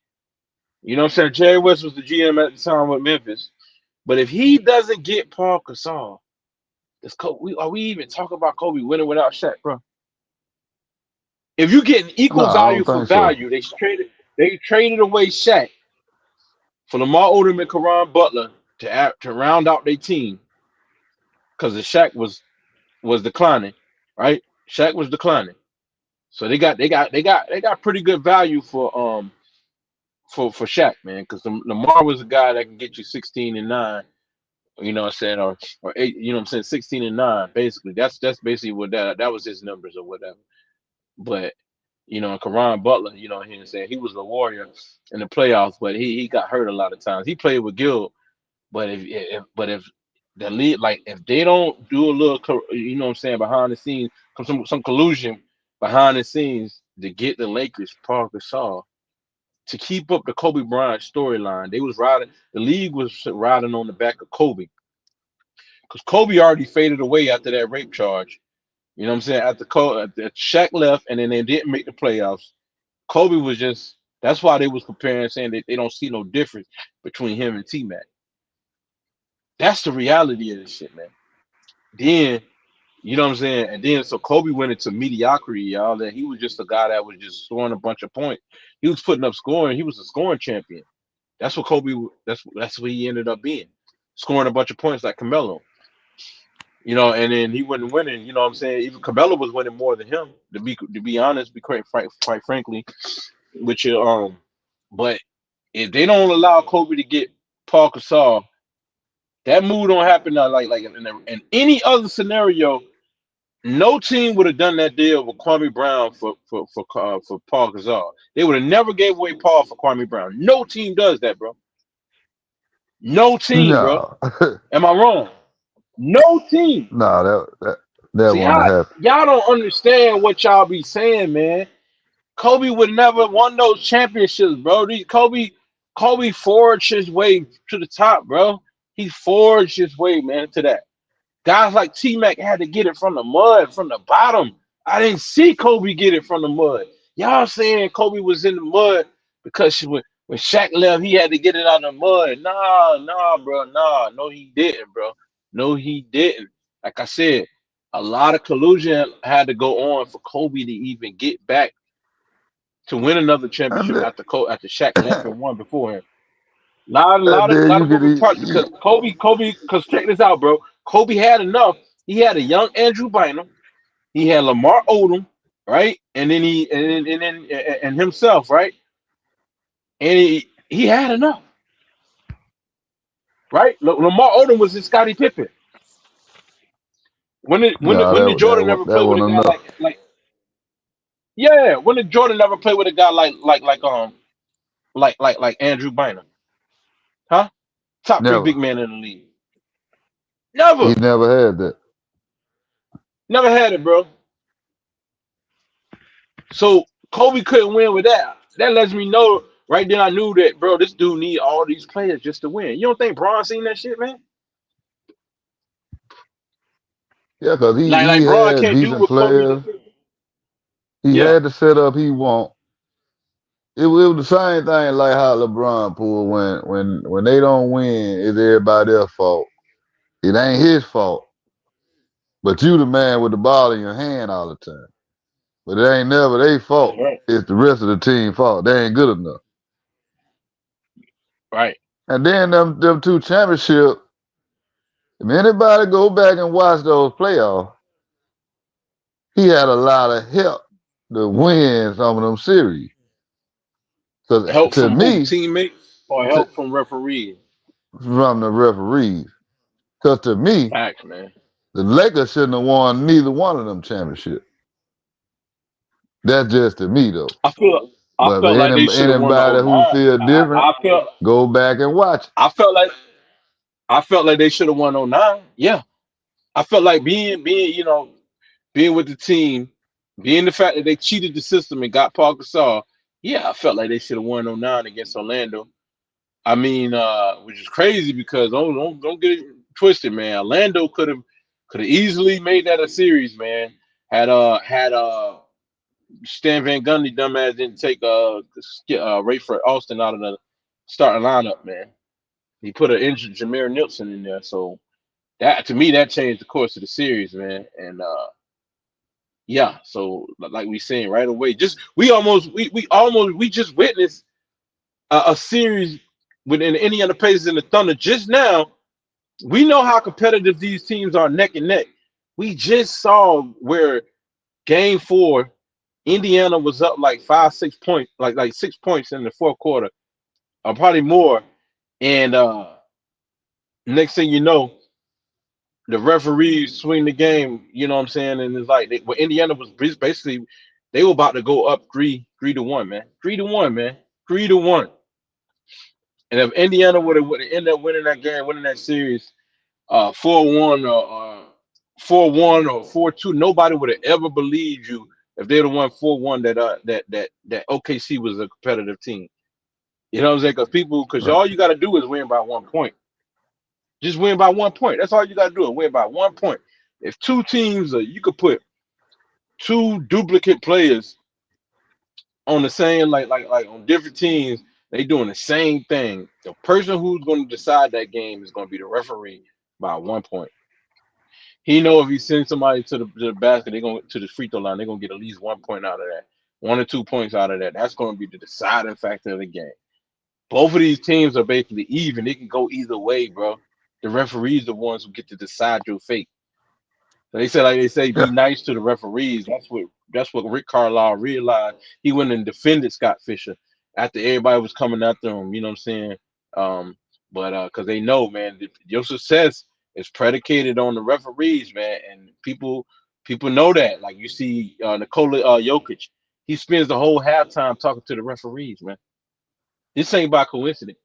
you know what I'm saying? Jerry West was the GM at the time with Memphis. But if he doesn't get Paul Gasol, are we even talking about Kobe winning without Shaq, bro? If you getting No, equal I value don't for think so. value, they traded away Shaq for Lamar Odom and Karan Butler to round out their team because the Shaq was declining, right? Shaq was declining, so they got pretty good value for Shaq, man, because Lamar was a guy that can get you 16 and 9. You know what I'm saying, or eight, you know what I'm saying, 16 and 9. Basically, that's basically what that was his numbers or whatever. But Karan Butler, he was saying he was a warrior in the playoffs, but he got hurt a lot of times. He played with Gill, but if the lead, like if they don't do a little, what I'm saying, behind the scenes, some collusion behind the scenes to get the Lakers Paul Gasol to keep up the Kobe Bryant storyline, the league was riding on the back of Kobe because Kobe already faded away after that rape charge. You know what I'm saying? After Shaq left and then they didn't make the playoffs, Kobe was just. That's why they was comparing, saying that they don't see no difference between him and T Mac. That's the reality of this shit, man. Then you know what I'm saying, and then so Kobe went into mediocrity, y'all. That he was just a guy that was just scoring a bunch of points. He was putting up scoring. He was a scoring champion. That's what Kobe. That's what he ended up being, scoring a bunch of points like Carmelo. And then he wasn't winning. You know what I'm saying? Even Cabela was winning more than him. To be honest, be quite frankly, with you. But if they don't allow Kobe to get Paul Gasol, that move don't happen now. Like in any other scenario, no team would have done that deal with Kwame Brown for Paul Gasol. They would have never gave away Paul for Kwame Brown. No team does that, bro. No team, bro. No, Am I wrong? No team. no, that See, wouldn't happen. y'all don't understand what y'all be saying, man. Kobe would never won those championships, bro. Kobe forged his way to the top, bro. He forged his way, man, to that. Guys like T Mac had to get it from the mud, from the bottom. I didn't see Kobe get it from the mud. Y'all saying Kobe was in the mud because when Shaq left, he had to get it out of the mud. Nah, bro. Nah, no, he didn't, bro. No, he didn't. Like I said, a lot of collusion had to go on for Kobe to even get back to win another And championship then, after Shaq left and won before him. Lot, and lot of, then lot you of could moving parts because because check this out, bro. Kobe had enough. He had a young Andrew Bynum. He had Lamar Odom, right, and then and himself, right, and he had enough, right. Lamar Odom was his Scottie Pippen. no, When did Jordan ever that play with a wasn't guy enough. like yeah? When did Jordan ever play with a guy like like Andrew Bynum, huh? Top three Never. big man in the league. He Never, never had that. never had it, bro. So Kobe couldn't win with that. That lets me know right then. I knew that, bro. This dude need all these players just to win. You don't think Braun seen that shit, man? Yeah, because he Like Braun had can't do decent what Kobe players. did. He Yeah, had the setup he want. It was the same thing like how LeBron pulled when they don't win, it's everybody else's fault. It ain't his fault. But you the man with the ball in your hand all the time. But it ain't never their that's fault. right. It's the rest of the team fault. They ain't good enough. Right. And then them two championship, if anybody go back and watch those playoffs, he had a lot of help to win some of them series. Because Help to from who? me, Teammates or to, help from referees? from the referees, because to me, Facts, man. the Lakers shouldn't have won neither one of them championships. That's just to me though. I feel I But for felt like they should have won the anybody whole who nine. feel different, go back and watch it. I felt like I felt like they should have won '09. Yeah. I felt like being with the team, being the fact that they cheated the system and got Paul Gasol. Yeah, I felt like they should have won '09 against Orlando. I mean, which is crazy because don't get it twisted, man. Orlando could have easily made that a series, man. Had Stan Van Gundy dumbass didn't take Rayford Austin out of the starting lineup, man. He put an injured Jameer Nelson in there, so that to me that changed the course of the series, man. And yeah, so like we saying right away, just we just witnessed a series within any other Pacers and the Thunder just now. We know how competitive these teams are neck and neck. We just saw where game four, Indiana was up like 5, 6 points, like 6 points in the fourth quarter, or probably more. And next thing you know, the referees swing the game. You know what I'm saying? And it's like Indiana was basically they were about to go up 3-1, man, 3-1, man, 3-1. And if Indiana would have ended up winning that game, winning that series, 4-1 or 4-1 or 4-2, nobody would have ever believed you if they'd have won 4-1 that OKC was a competitive team. You know what I'm saying? Because Right. all you got to do is win by 1 point. Just win by 1 point. That's all you got to do is win by 1 point. If two teams, you could put two duplicate players on the same, like on different teams, they doing the same thing. The person who's going to decide that game is going to be the referee by 1 point. He know if he sends somebody to the basket, they're going to the free throw line, they're going to get at least 1 point out of that, 1 or 2 points out of that. That's going to be the deciding factor of the game. Both of these teams are basically even. They can go either way, bro. The referees the ones who get to decide your fate. So they say, be Yeah. nice to the referees. That's what Rick Carlisle realized. He went and defended Scott Fisher after everybody was coming after him. You know what I'm saying? But because they know, man, your success is predicated on the referees, man, and people know that. Like you see, Nikola Jokic, he spends the whole halftime talking to the referees, man. This ain't by coincidence.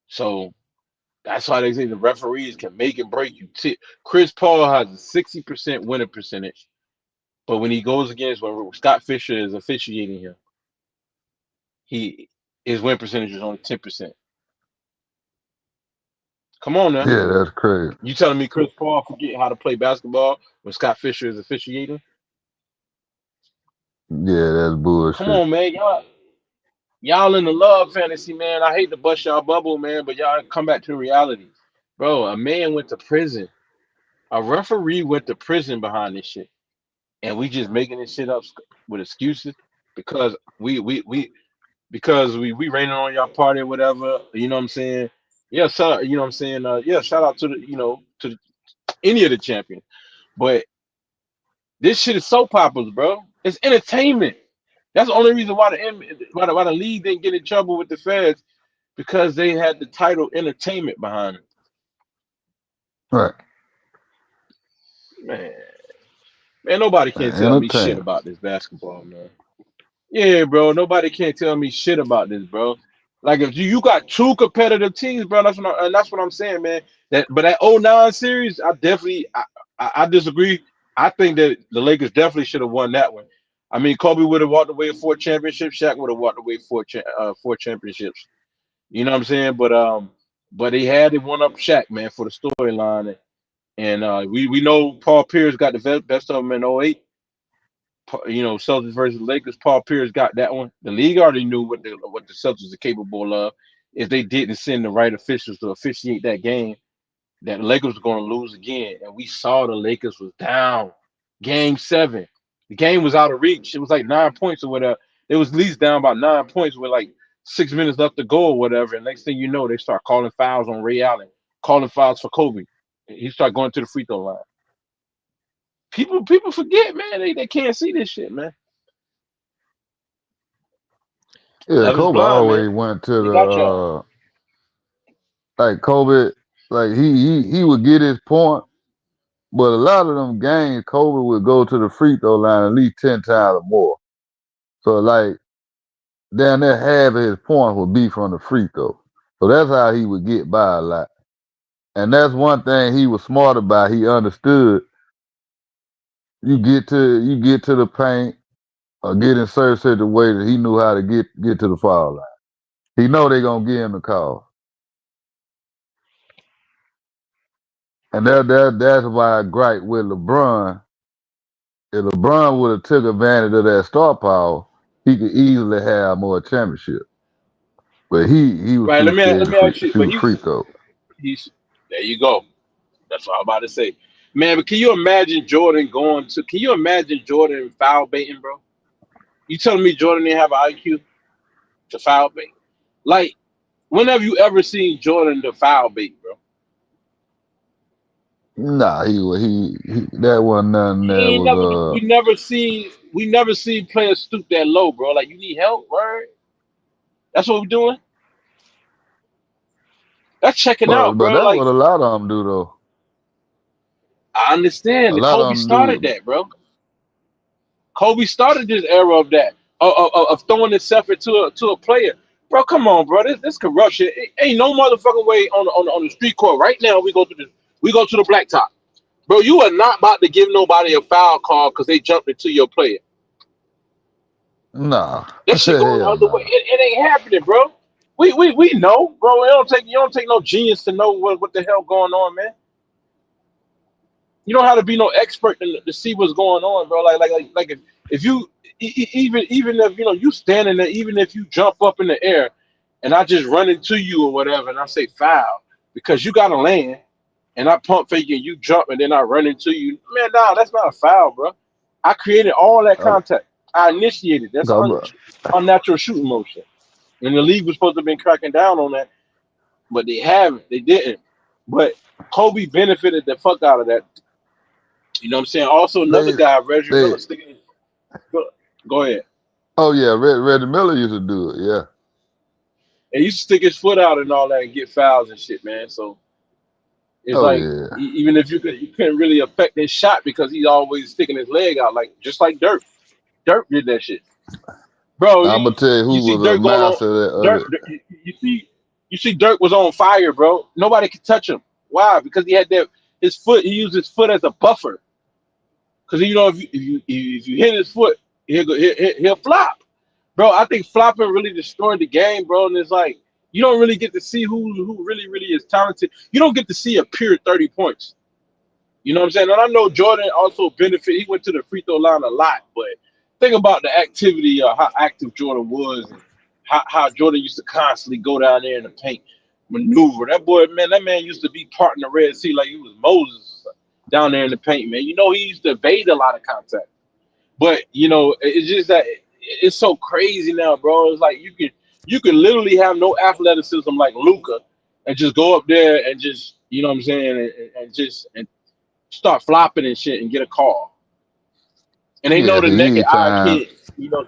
So that's why they say the referees can make and break you. Chris Paul has a 60% winning percentage, but when he goes against when Scott Fisher is officiating him, he his win percentage is only 10%. Come on now. Yeah, that's crazy. You telling me Chris Paul forget how to play basketball when Scott Fisher is officiating? Yeah, that's Come bullshit. on, man. Y'all in the love fantasy, man. I hate to bust y'all bubble, man, but y'all come back to reality. Bro, a man went to prison. A referee went to prison behind this shit. And we just making this shit up with excuses because we raining on y'all party or whatever. You know what I'm saying? Yeah, you know what I'm saying? Yeah, shout out to any of the champions. But this shit is soap operas, bro. It's entertainment. That's the only reason why why the league didn't get in trouble with the feds because they had the title entertainment behind it. Right. Man, nobody can tell me shit Entertainment. about this basketball, man. Yeah, bro. Nobody can't tell me shit about this, bro. Like if you got two competitive teams, bro, and that's what I'm saying, man. That '09 series, I disagree. I think that the Lakers definitely should have won that one. I mean, Kobe would have walked away with four championships. Shaq would have walked away with four championships. You know what I'm saying? But they had it one up Shaq, man, for the storyline, and we know Paul Pierce got the best of them in '08. Celtics versus Lakers. Paul Pierce got that one. The league already knew what the Celtics are capable of. If they didn't send the right officials to officiate that game, that the Lakers were going to lose again. And we saw the Lakers was down. Game 7. The game was out of reach. It was like 9 points or whatever. It was at least down about 9 points with like 6 minutes left to go or whatever. And next thing you know, they start calling fouls on Ray Allen, calling fouls for Kobe. He started going to the free throw line. People forget, man. They can't see this shit, man. Yeah, Love is Kobe blind, man. always went to He the got y'all. like Kobe, like he would get his point, but a lot of them games Kobe would go to the free throw line at least 10 times or more. So like down there half of his point would be from the free throw. So that's how he would get by a lot. And that's one thing he was smart about. He understood you get to the paint or get in certain situations, he knew how to get to the foul line. He know they gonna give him the call. And that's why I gripe with LeBron. If LeBron would have took advantage of that star power, he could easily have more championship. But he was Right. too Let scared to me ask you. But shoot free throw. he's there. You go. That's what I'm about to say, man. But can you imagine Jordan going to? Can you imagine Jordan foul baiting, bro? You telling me Jordan didn't have an IQ to foul bait? Like, when have you ever seen Jordan to foul bait, bro? Nah, he that wasn't nothing He that ain't was never. We never seen players stoop that low, bro. Like, you need help, right? That's what we're doing. That's checking out, but bro. that's Like, what a lot of them do though. I A understand that lot of Kobe them started do. that, bro. Kobe started this era of that of throwing himself into a player. Bro, come on, bro. This corruption. It ain't no motherfucking way on the street court right now. We go to the blacktop, bro. You are not about to give nobody a foul call because they jumped into your player. Nah, That shit going the hell other way. nah. It ain't happening, bro. We know, bro. You don't take no genius to know what the hell going on, man. You don't have to be no expert to see what's going on, bro. Like if you even if you standing there, even if you jump up in the air, and I just run into you or whatever, and I say foul because you got to land, and I pump fake you, and you jump, and then I run into you, man. Nah, that's not a foul, bro. I created all that I'm, contact. I initiated. That's I'm, unnatural shooting motion, and the league was supposed to have been cracking down on that, but they haven't. They didn't. But Kobe benefited the fuck out of that. You know what I'm saying? Also, another they guy, Reggie they Miller, sticking his go ahead. oh yeah, Reggie Miller used to do it. Yeah. And he used to stick his foot out and all that and get fouls and shit, man. So it's Oh like yeah. even if you couldn't really affect his shot because he's always sticking his leg out, like just like Dirk. Dirk did that shit, bro. I'm gonna tell you You who see was a Dirk going on. master of Dirk, that. you see Dirk was on fire, bro. Nobody could touch him. Why? Because he had that his foot. He used his foot as a buffer. Because if you hit his foot, he'll flop, bro. I think flopping really destroyed the game, bro. And it's like you don't really get to see who really is talented. You don't get to see a pure 30 points. You know what I'm saying? And I know Jordan also benefit. He went to the free throw line a lot, but think about the activity, how active Jordan was, and how Jordan used to constantly go down there in the paint, maneuver. That man used to be parting the Red Sea like he was Moses down there in the paint, man. He used to evade a lot of contact. But it's just that it's so crazy now, bro. It's like you can literally have no athleticism like Luca and just go up there and just what I'm saying and just and start flopping and shit and get a call. And they know Yeah, the see, naked eye anytime. can't, see the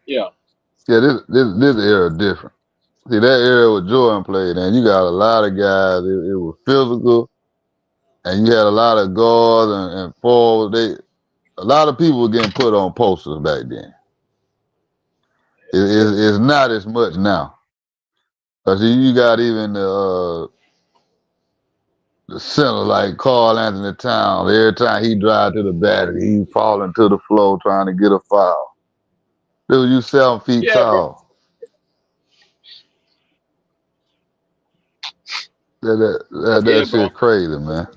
yeah. Yeah, this era different. See that era with Jordan played, and you got a lot of guys. It was physical, and you had a lot of guards and forwards. A lot of people were getting put on posters back then. It's not as much now. Cause you got even the center like Carl Anthony Towns. Every time he drive to the basket, he falling to the floor trying to get a foul. Dude, you 7 feet Yeah, bro. tall. That Yeah, bro. shit crazy, man.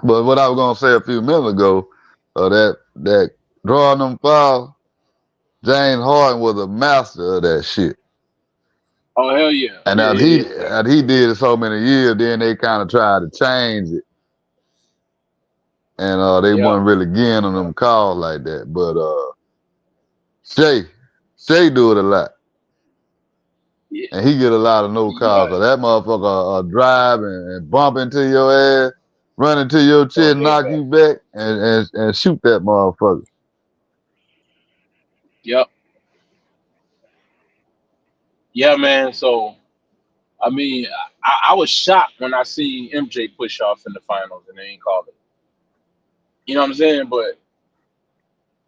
But what I was gonna say a few minutes ago, that drawing them fouls, James Harden was a master of that shit. Oh hell yeah. And Yeah, as yeah, he yeah, yeah. as he did it so many years, then they kind of tried to change it, and they Yeah. wasn't really getting on them calls like that. But Shay, Shay do it a lot, Yeah. and he get a lot of no calls. Yeah. Cause that motherfucker drive and bump into your ass, run into your Oh chest, hell knock yeah. you back, and shoot that motherfucker. Yep. Yeah, man. So I mean, I was shocked when I seen MJ push off in the finals and they ain't called it. You know what I'm saying? But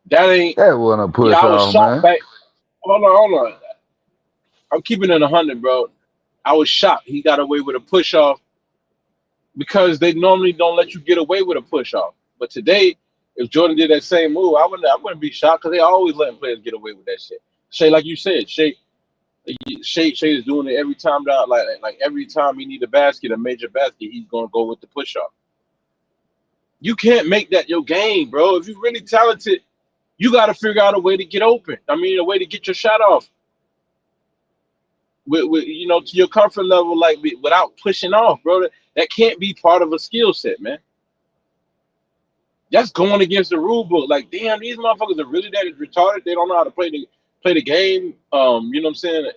that ain't. That wasn't a Yeah, push I was off, shocked man. back. Hold on. I'm keeping it 100, bro. I was shocked he got away with a push off because they normally don't let you get away with a push off. But today, if Jordan did that same move, I wouldn't be shocked because they always letting players get away with that shit. Shay, like you said, Shay is doing it every time down. Like every time he need a basket, a major basket, he's gonna go with the push off. You can't make that your game, bro. If you're really talented, you got to figure out a way to get open. I mean, a way to get your shot off with to your comfort level, like without pushing off, bro. That can't be part of a skill set, man. That's going against the rule book. Like, damn, these motherfuckers are really that retarded. They don't know how to play the game. You know what I'm saying?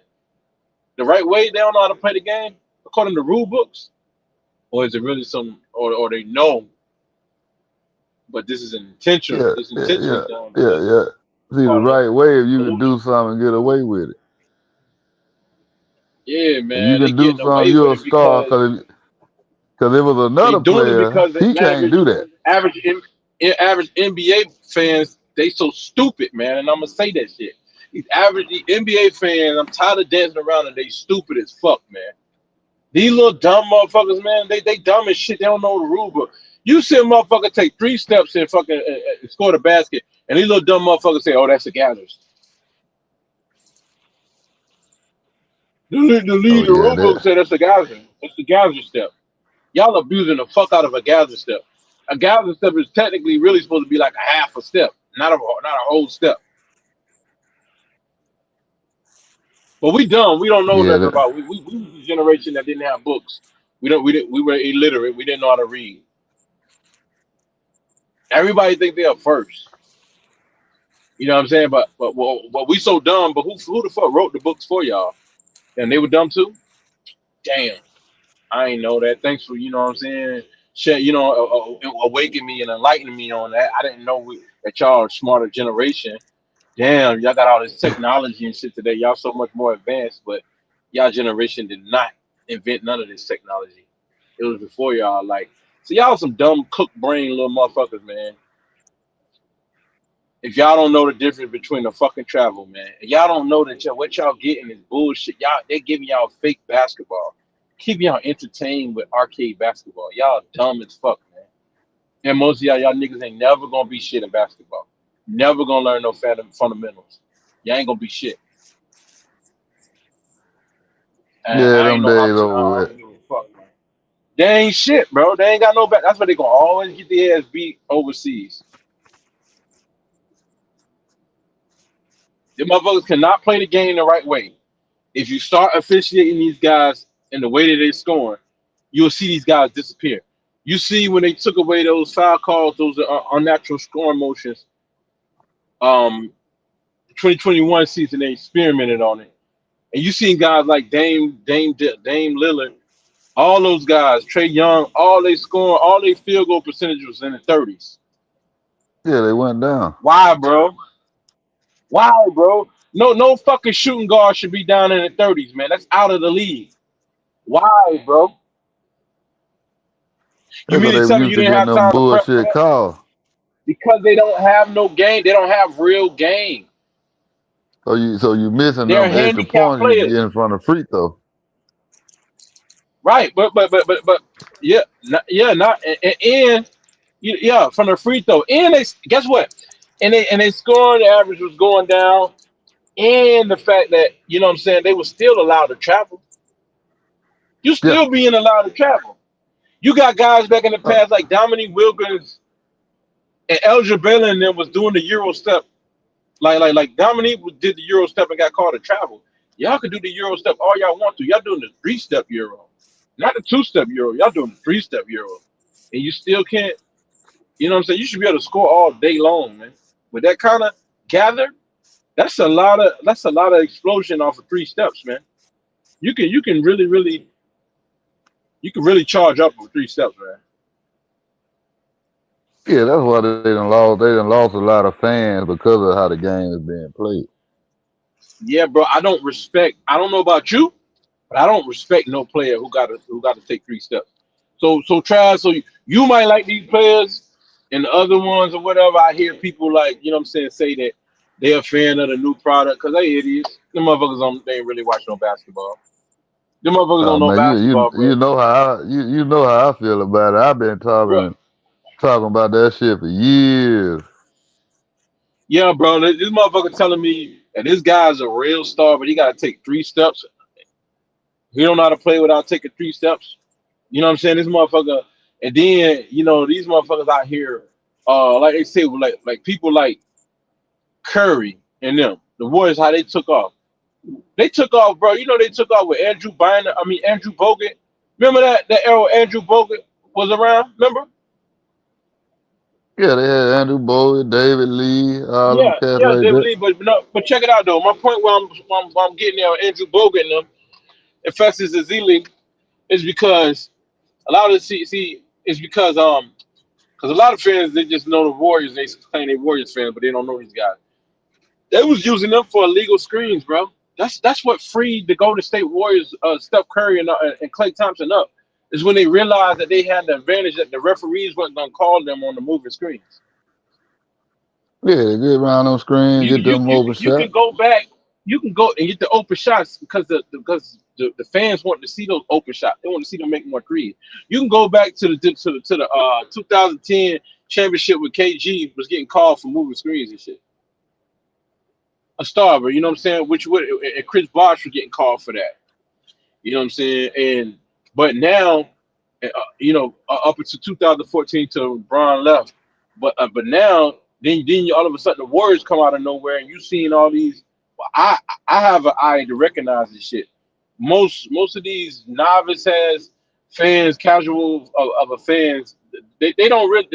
The right way. They don't know how to play the game according to rule books, or is it really some, or they know, but this is intentional. Yeah, This yeah, intentionally yeah, done yeah, because yeah. See, the part of right way, if you can collusion. do something and get away with it. Yeah, If you man, they can do getting something, away with you're a it star. because Cause it was they another doing it player, because they he can't do that. average average NBA fans they so stupid, man. And I'm gonna say that shit. These average NBA fans, I'm tired of dancing around and they stupid as fuck, man. These little dumb motherfuckers, man, they dumb as shit. They don't know the rule book. You see a motherfucker take 3 steps and fucking score the basket, and these little dumb motherfuckers say, "Oh, that's a gatherers." Oh The yeah, rule book that said that's a gather. That's the gather step. Y'all abusing the fuck out of a gather step. A gather step is technically really supposed to be like a half a step, not a whole step. But we dumb. We don't know yeah, nothing that, about. We was the generation that didn't have books. We were illiterate. We didn't know how to read. Everybody think they're first. You know what I'm saying? But we so dumb. But who the fuck wrote the books for y'all? And they were dumb too. Damn, I ain't know that. Thanks for you know what I'm saying. Shit, awaken me and enlighten me on that. I didn't know that y'all are a smarter generation. Damn, y'all got all this technology and shit today. Y'all so much more advanced, but y'all generation did not invent none of this technology. It was before y'all. Like, so y'all some dumb cook brain little motherfuckers, man. If y'all don't know the difference between the fucking travel, man, and y'all don't know that what y'all getting is bullshit. Y'all they giving y'all fake basketball, keep y'all entertained with arcade basketball. Y'all dumb as fuck, man. And most of y'all niggas ain't never gonna be shit in basketball. Never gonna learn no fundamentals. Y'all ain't gonna be shit. And yeah, I ain't them no days option. I over with. don't give a fuck, man. They ain't shit, bro. They ain't got no back. That's why they gonna always get their ass beat overseas. The motherfuckers cannot play the game the right way. If you start officiating these guys in the way that they're scoring, you'll see these guys disappear. You see when they took away those foul calls, those unnatural scoring motions. 2021 season they experimented on it, and you seen guys like Dame Lillard, all those guys, Trey Young, all they field goal percentage was in the 30s. Yeah, they went down. Why, bro? Why, bro? No fucking shooting guard should be down in the 30s, man. That's out of the league. Why, bro? You That's mean because to they were tell me used you to didn't getting have them time to prep for bullshit that? calls. Because they don't have no game. They don't have real game. So you missing They're them extra handicapped points you players, getting from the free throw. right? But yeah, not and yeah, from the free throw. And they guess what? And they scoring average was going down, and the fact that what I'm saying they were still allowed to travel. You Yeah. still being allowed to travel. You got guys back in the Uh, past like Dominique Wilkins and Elger Bell and them was doing the Euro step. Like Dominique did the Euro step and got called to travel. Y'all could do the Euro step all y'all want to. Y'all doing the 3-step Euro, not the 2-step Euro. Y'all doing the 3-step Euro, and you still can't. You know what I'm saying? You should be able to score all day long, man. With that kind of gather, that's a lot of explosion off of 3 steps, man. You can really charge up with 3 steps, man. yeah, that's why they done lost. They done lost a lot of fans because of how the game is being played. Yeah, bro. I don't respect. I don't know about you, but I don't respect no player who got to take 3 steps. So try. So you might like these players, and the other ones or whatever. I hear people like what I'm saying say that they're a fan of the new product because they idiots. Them motherfuckers don't. They ain't really watch no basketball. Them motherfuckers don't Oh know man, you you basketball, bro. you know you know how I feel about it. I've been Bro, talking about that shit for years. yeah, bro. This motherfucker telling me that this guy's a real star, but he got to take 3 steps. He don't know how to play without taking 3 steps. You know what I'm saying? This motherfucker, and then these motherfuckers out here, like they say, like people like Curry and them, the Warriors, how they took off. They took off, bro. They took off with Andrew Bynum. I mean Andrew Bogut. Remember that era Andrew Bogut was around? Remember? Yeah, they had Andrew Bowie, David Lee, all them Yeah, cats yeah, like they that. believe, but no, but check it out though. My point where I'm getting there with Andrew Bogut and them, and Festus Ezeli is because a lot of the see is because a lot of fans they just know the Warriors. They claim they Warriors fans, but they don't know these guys. They was using them for illegal screens, bro. That's what freed the Golden State Warriors, Steph Curry and Klay Thompson up. Is when they realized that they had the advantage that the referees wasn't gonna call them on the moving screens. Yeah, they get around on screen, You get you them you open can you can shot. go back. You can go and get the open shots because the fans want to see those open shots. They want to see them make more threes. You can go back to the 2010 championship with KG was getting called for moving screens and shit. A star, but you know what I'm saying? Which would and Chris Bosh was getting called for that. You know what I'm saying? And but now, up until 2014 till Bron left, but now then all of a sudden the Warriors come out of nowhere and you seeing all these. Well, I have an eye to recognize this shit. Most of these novice has fans, casual of a fans, they don't really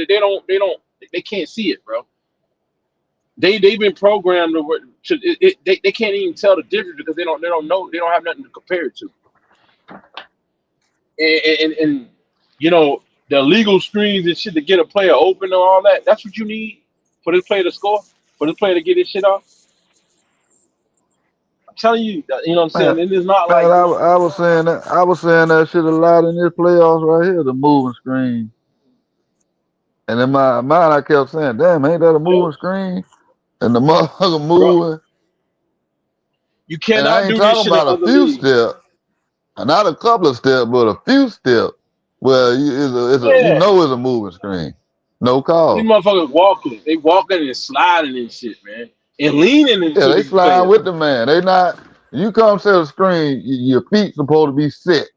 they can't see it, bro. They've been programmed they can't even tell the difference because they don't know they don't have nothing to compare it to. And the legal screens and shit to get a player open and all that. That's what you need for this player to score, for this player to get his shit off. I'm telling you, you know what I'm Man, saying. It is not man, like I was saying that shit a lot in this playoffs right here, the moving screen. And in my mind I kept saying, damn, ain't that a yo, moving screen? And the motherfucker bro. moving. You And I cannot ain't do this talking shit in about a other few leagues. steps, not a couple of steps, but a few steps. Well, you Yeah, know it's a moving screen. No these call. motherfuckers walking, they walking and sliding and shit, man, and leaning Yeah, into they these sliding players. with the man. They not. You come to the screen, your feet supposed to be set.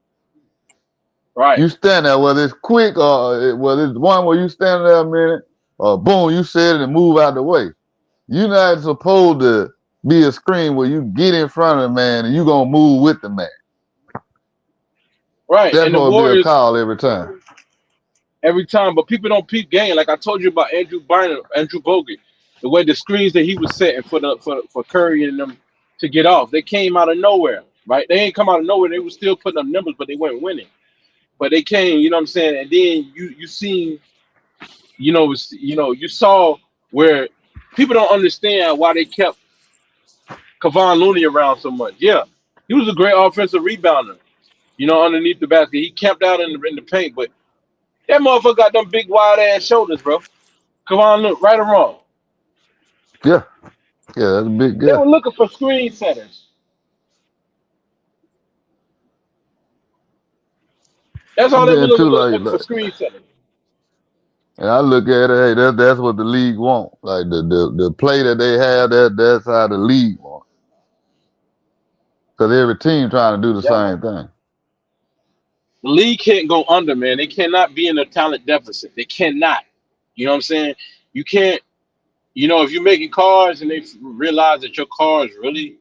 Right, You stand there, whether it's quick or whether it's one where you stand there a minute, or boom, you set it and move out the way. You're not supposed to be a screen where you get in front of the man and you gonna move with the man. right. That's And the supposed to be a Warriors call every time. every time, but people don't peep game. Like I told you about Andrew Bynum, Andrew Bogut, the way the screens that he was setting for Curry and them to get off, they came out of nowhere, right? They ain't come out of nowhere. They were still putting up numbers, but they weren't winning. But they came, you know what I'm saying? And then you seen, you saw where people don't understand why they kept Kevon Looney around so much. Yeah, he was a great offensive rebounder, underneath the basket. He camped out in the paint, but that motherfucker got them big wide ass shoulders, bro. Come on, look, right or wrong. Yeah, Yeah, that's a big They guy. were looking for screen setters. That's all And they were then too, looking for screen setters. and I look at it, hey, that's what the league want. Like the play that they have, that's how the league want. Because every team trying to do the Yeah, man. same thing. The league can't go under, man. They cannot be in a talent deficit. They cannot. You know what I'm saying? You can't. If you're making cars and they realize that your cars really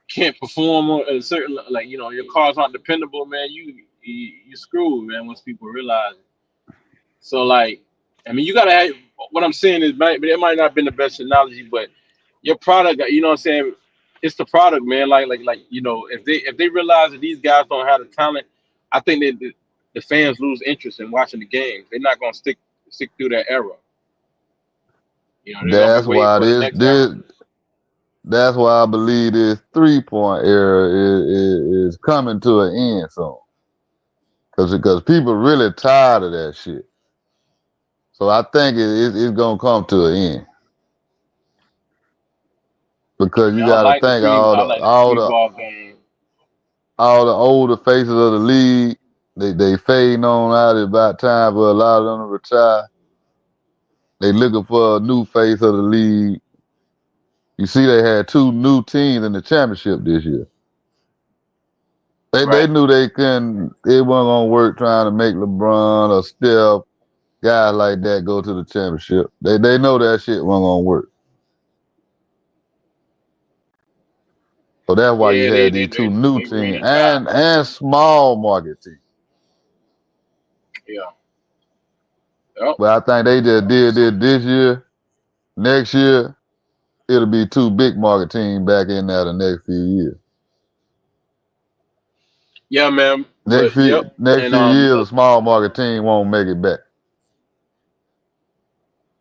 can't perform on a certain, like, your cars aren't dependable, man. You screwed, man. Once people realize it. So, like, I mean, you gotta have. What I'm saying is, it might not have been the best analogy, but your product, what I'm saying, it's the product, man. Like, if they realize that these guys don't have the talent, I think that the fans lose interest in watching the games. They're not gonna stick through that era. They're gonna be That's waiting why for the this next era. this that's why I believe this 3-point era is coming to an end soon. Because people really tired of that shit. So I think it's gonna come to an end. Because Man, you gotta think I like the three ball game. all the older faces of the league, they fading on out. It's about time for a lot of them to retire. They looking for a new face of the league. You see, they had two new teams in the championship this year. They Right. knew they couldn't. It wasn't gonna work trying to make LeBron or Steph guys like that go to the championship. They know that shit wasn't gonna work. So that's why you Yeah, had these two new they ran teams it dry. and small market teams. Yeah. Yep. But I think they just did it this year. Next year, it'll be two big market teams back in there the next few years. Yeah, man. Next But yep. few next And few years, a look, small market team won't make it back.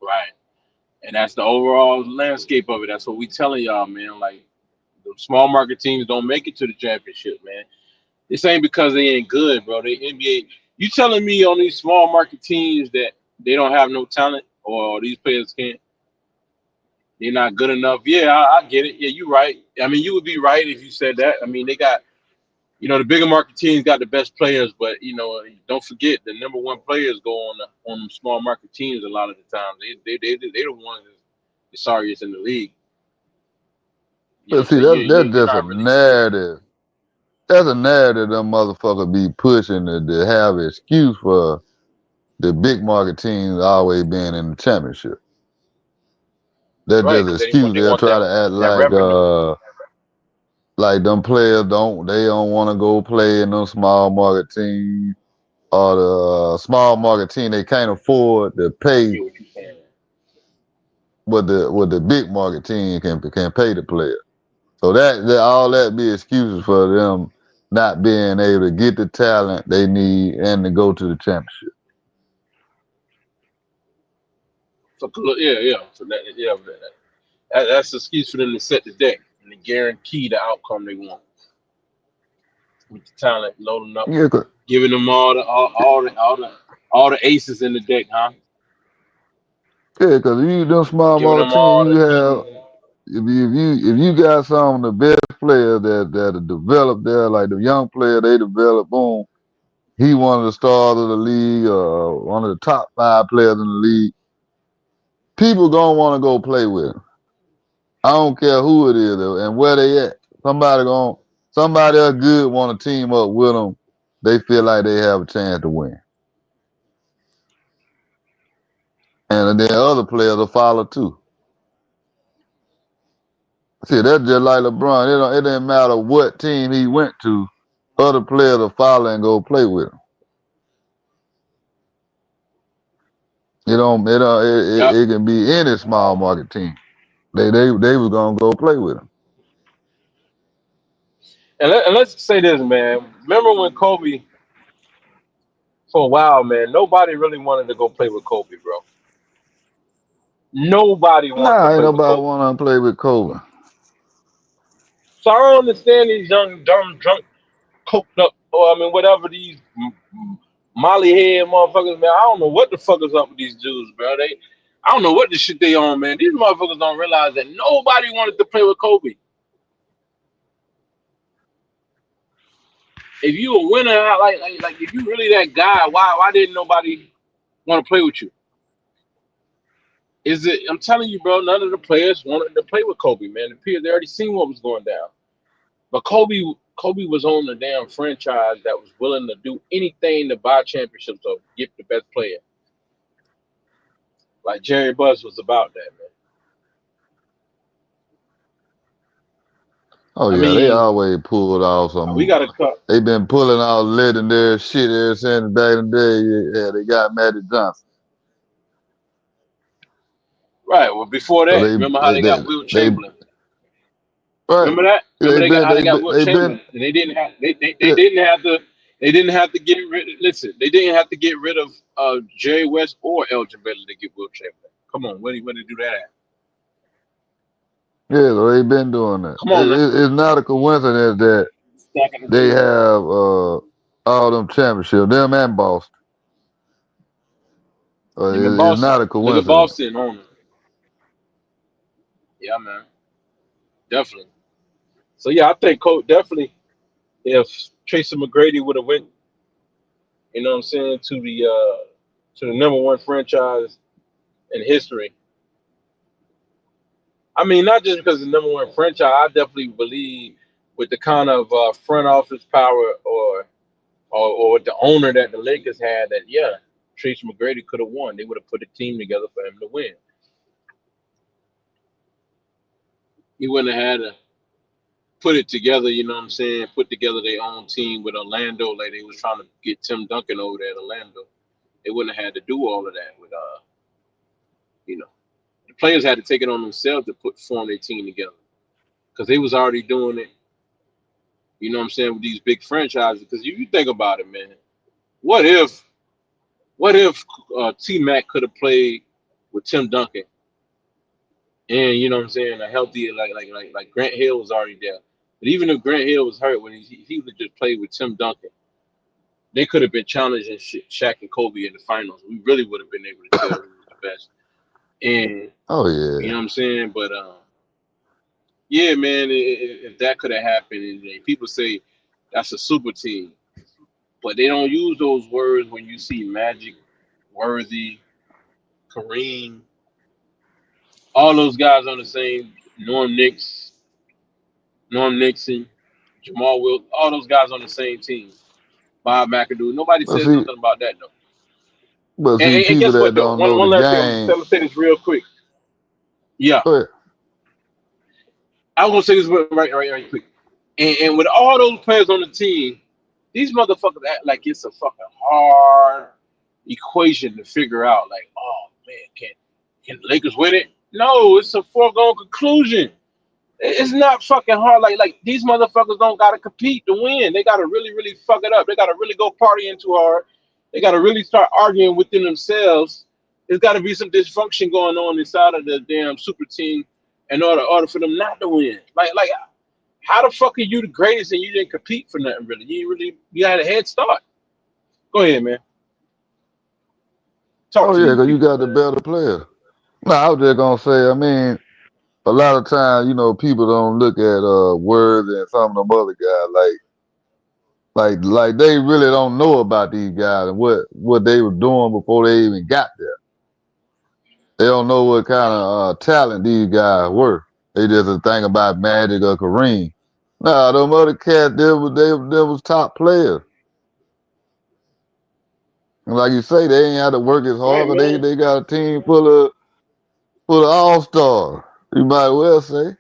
right. And that's the overall landscape of it. That's what we telling y'all, man. Like, the small market teams don't make it to the championship, man. This ain't because they ain't good, bro. They NBA. You telling me on these small market teams that they don't have no talent, or these players can't? They're not good enough. Yeah, I get it. Yeah, you're right. I mean, you would be right if you said that. I mean, they got, the bigger market teams got the best players, but don't forget the number one players go on them small market teams a lot of the time. They the ones that's the sorriest in the league. But see, So that's you're just a not really seeing it. narrative. That's a narrative them motherfuckers be pushing to have an excuse for the big market teams always being in the championship. That's Right, just an because excuse. they They'll want try to act that revenue. like them players don't want to go play in those small market teams or the small market team they can't afford to I pay get what you're saying. what the big market team can pay the player. So that all that be excuses for them not being able to get the talent they need and to go to the championship. So yeah. So that's the excuse for them to set the deck and to guarantee the outcome they want with the talent, loading up, Yeah, giving them all the aces in the deck, huh? yeah, because if you them small Giving market them team, all you the have pieces. if you got some of the best players that are developed there, like the young player they develop, boom, he one of the stars of the league, one of the top 5 players in the league. People gonna want to go play with him. I don't care who it is and where they at. Somebody else good want to team up with them. They feel like they have a chance to win, and then other players will follow too. See, that's just like LeBron. It didn't matter what team he went to. Other players will follow and go play with him. Yep. It can be any small market team. They was gonna go play with him. And let's say this, man. Remember when Kobe, for a while, man, nobody really wanted to go play with Kobe, bro. Nobody wanted to Nah, ain't play with nobody Kobe. wanna play with Kobe. So I don't understand these young, dumb, drunk, coked up, or I mean, whatever these Molly head motherfuckers, man. I don't know what the fuck is up with these dudes, bro. I don't know what the shit they on, man. These motherfuckers don't realize that nobody wanted to play with Kobe. If you a winner, like if you really that guy, why didn't nobody want to play with you? Is it? I'm telling you, bro. None of the players wanted to play with Kobe, man. The peers they already seen what was going down. But Kobe was on the damn franchise that was willing to do anything to buy championships or get the best player. Like Jerry Buss was about that, man. Oh I yeah, they mean, always pulled off we some. got to cut They been pulling out legendary shit ever since back in the day. Yeah, they got Magic Johnson. right. Well, before So that, remember how they got Will they Chamberlain? right. Remember that? Remember They they got been how they got Will they been Chamberlain, and they yeah, didn't have to get rid. Listen, they didn't have to get rid of Jerry West or Elgin Baylor to get Will Chamberlain. Come on, where they do that at? yeah. So they been doing that. Come on now, It's not a coincidence that stacking the they team. have all them championships, them and Boston. Him and It's Boston. not a Look at coincidence. Boston on him. Yeah, man, definitely. So yeah, I think Coach definitely if Tracy McGrady would have went, you know what I'm saying, to the number one franchise in history. I mean, not just because the number one franchise. I definitely believe with the kind of front office power or the owner that the Lakers had, that yeah, Tracy McGrady could have won. They would have put a team together for him to win. He wouldn't have had to put it together. You know what I'm saying? Put together their own team with Orlando, like they was trying to get Tim Duncan over there at Orlando. They wouldn't have had to do all of that with you know, the players had to take it on themselves to form their team together because they was already doing it. You know what I'm saying, with these big franchises. Because if you think about it, man, what if what if T Mac could have played with Tim Duncan and you know what I'm saying, a healthy like Grant Hill was already there. But even if Grant Hill was hurt, when he would have just played with Tim Duncan, they could have been challenging Shaq and Kobe in the finals. We really would have been able to tell who was the best. And Oh you know yeah. what I'm saying, but yeah, man, if that could have happened, and people say that's a super team, but they don't use those words when you see Magic, Worthy, Kareem, all those guys on the same, Norm Nixon, Jamal Wilkes, all those guys on the same team. Bob McAdoo. Nobody But says see, nothing about that though. but And, see, and, and people guess that what though? don't know One the last thing. I'm just game. going to say this real quick. Yeah, Go ahead. I was gonna say this right quick. And with all those players on the team, these motherfuckers act like it's a fucking hard equation to figure out. Like, oh man, can the Lakers win it? No, it's a foregone conclusion. It's not fucking hard. Like these motherfuckers don't gotta compete to win. They gotta really fuck it up. They gotta really go partying too hard. They gotta really start arguing within themselves. There's gotta be some dysfunction going on inside of the damn super team in order for them not to win. Like how the fuck are you the greatest and you didn't compete for nothing really? You had a head start. Go ahead, man. Talk Oh to yeah, these because you people, got the man. better player. No, I was just gonna say. I mean, a lot of times, people don't look at Words and some of them other guys like they really don't know about these guys and what they were doing before they even got there. They don't know what kind of talent these guys were. They just think about Magic or Kareem. Nah, them other cats, they was top players. And like you say, they ain't had to work as Right, hard, but they man. they got a team full of all stars. You might well say.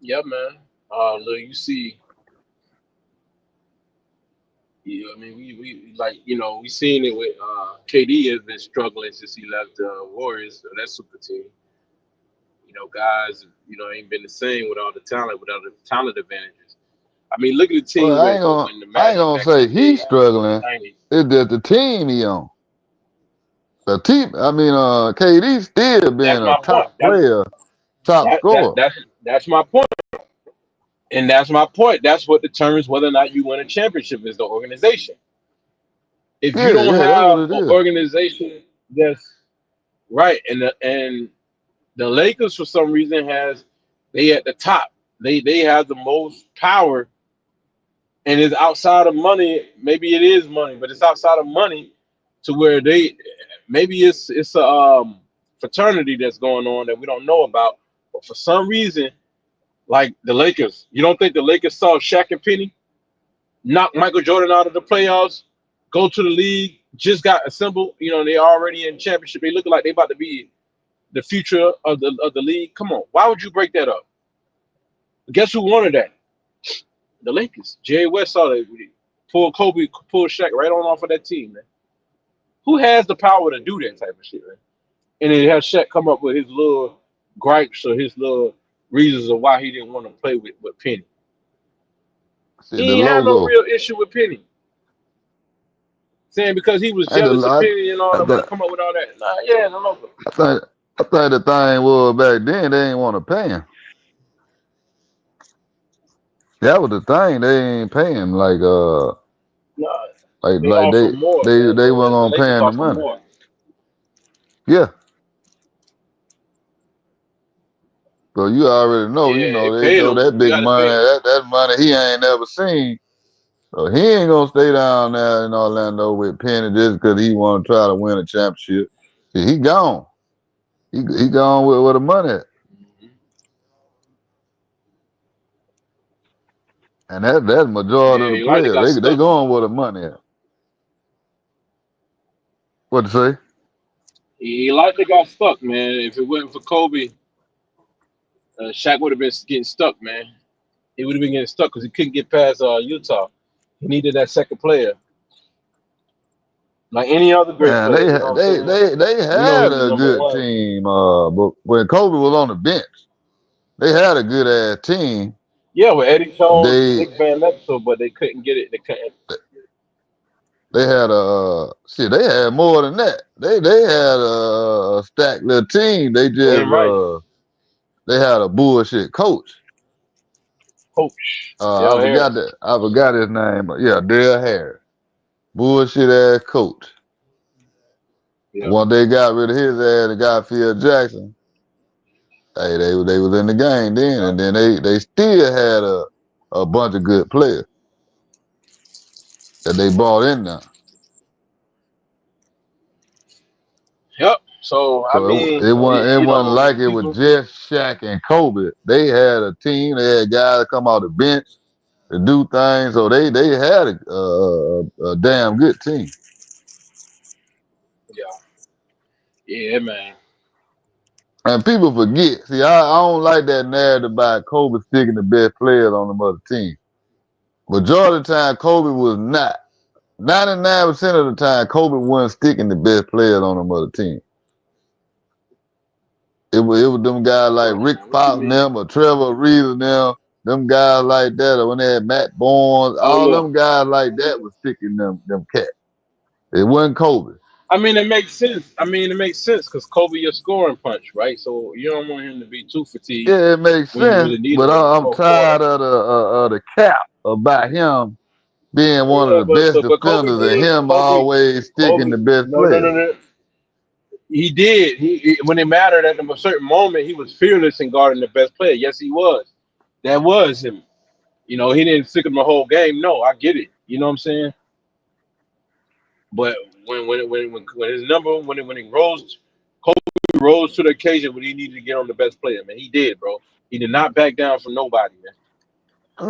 Yeah, man. Look, you see, yeah, I mean, we like we seen it with KD has been struggling since he left Warriors, so that super team. Guys, ain't been the same without the talent, without the talent advantages. I mean, look at the Well, team when the I ain't Magic gonna back in say the day, he's struggling. '90s. It's just the team he on. The team. I mean, KD still That's being a my point. top player, top That, that scorer. that's my point, and that's my point. That's what determines whether or not you win a championship is the organization. If you Yeah, don't yeah, that's what have it an is. organization that's right, and the Lakers for some reason has they at the top. They have the most power, and it's outside of money. Maybe it is money, but it's outside of money to where they maybe it's a fraternity that's going on that we don't know about. But for some reason, like the Lakers, you don't think the Lakers saw Shaq and Penny knock Michael Jordan out of the playoffs, go to the league, just got assembled. They already in championship. They look like they about to be the future of the league. Come on, why would you break that up? Guess who wanted that? The Lakers. Jerry West saw that. Pull Kobe, pull Shaq right on off of that team, man. Who has the power to do that type of shit, man? And then have Shaq come up with his little gripes or his little reasons of why he didn't want to play with Penny. See the He ain't had no logo. real issue with Penny. Saying because he was And the jealous of Penny and all I, that, want th- to come up with all that. Nah, yeah, the logo. I think I think the thing was back then they ain't want to pay him. That was the thing. They ain't pay him Nah, like they like offer more, they man. they weren't The gonna pay Lakers him the offer money. more. Yeah. So you already know, Yeah, they they paid know him. that You big got to money, pay him. that money he ain't never seen. So he ain't gonna stay down there in Orlando with Penny just because he want to try to win a championship. See, he gone. He gone with where the money at. And that's majority of Yeah, the he like they got players. They stuck. going where the money at. What to say? He like they got stuck, man. If it wasn't for Kobe, Shaq would have been getting stuck, man. He would have been getting stuck because he couldn't get past Utah. He needed that second player, like any other great Man, player. You know what I'm saying? they We know he had was a number good one. team. But when Kobe was on the bench, they had a good ass team. Yeah, with Eddie Jones, They Nick Van Exel, but they couldn't get it. They couldn't. they had a shit. They had more than that. They had a stacked little team. They just Damn right, they had a bullshit coach. coach Dale Harris. I forgot his name. But yeah, Dale Harris. Bullshit ass coach. Yeah, Once they got rid of his ass and got Phil Jackson, hey, they was in the game then, yeah, and then they still had a bunch of good players that they brought in now. yep. So I So mean, it wasn't like it was people. just Shaq and Kobe. They had a team. They had guys that come off the bench to do things. So they had a damn good team. Yeah, yeah, man. And people forget. See, I don't like that narrative about Kobe sticking the best players on the other team. Majority of the time, Kobe was not. 99% of the time, Kobe wasn't sticking the best players on the other team. It was them guys like Rick What you Fox and mean? them or Trevor Reeves and them guys like that, or when they had Matt Barnes, Oh all yeah. them guys like that was sticking them cats. It wasn't Kobe. I mean, it makes sense. I mean, it makes sense because Kobe your scoring punch, right? So you don't want him to be too fatigued Yeah, it makes when you sense, really need but him in the I'm fourth quarter. tired of the cap about him being one of Yeah, the but best but, but Kobe defenders and did. him Kobe, always sticking Kobe. the best No, no, no, players. no. He did. When it mattered at a certain moment, he was fearless in guarding the best player. Yes, he was. That was him. He didn't stick him the whole game. No, I get it. You know what I'm saying? But when his number when he rose, Kobe rose to the occasion when he needed to get on the best player. Man, he did, bro. He did not back down from nobody, man.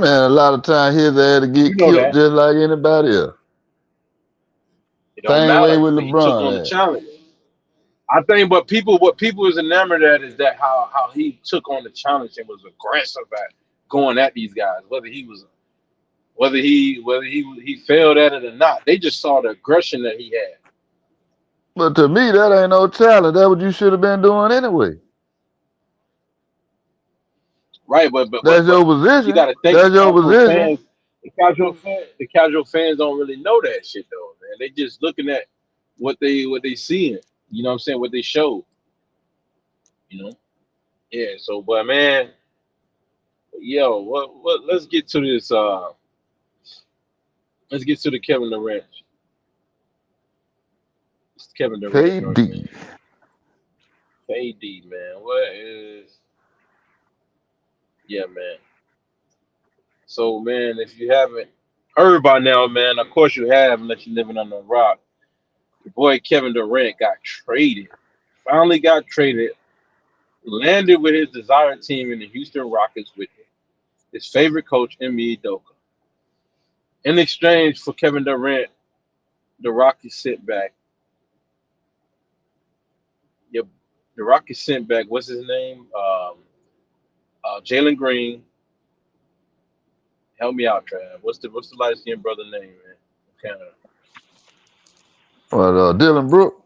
Man, a lot of times his ass to You get know killed that. just like anybody else. It don't Same way matter. with But he took on the LeBron. challenge. I think, what people is enamored at is that how he took on the challenge and was aggressive at going at these guys. Whether he failed at it or not, they just saw the aggression that he had. But to me, that ain't no talent. That's what you should have been doing anyway. Right, but That's but your you position. got to think That's your position. the casual fans don't really know that shit though, man. They just looking at what they seeing. You know what I'm saying? What they show. You know? Yeah. So, but man, yo, what? Let's get to this. Let's get to the Kevin Durant. It's Kevin Durant joint, KD. man. KD, man. What is? Yeah, man. So, man, if you haven't heard by now, man, of course you have, unless you're living on the rock. Your boy Kevin Durant got traded. Finally got traded. Landed with his desired team in the Houston Rockets with his favorite coach, Ime Udoka. In exchange for Kevin Durant, the Rockets sent back. Yep, the Rockets sent back. What's his name? Jalen Green. Help me out, Trav. What's the light skinned brother name, man? Canada. But Dylan Brooks.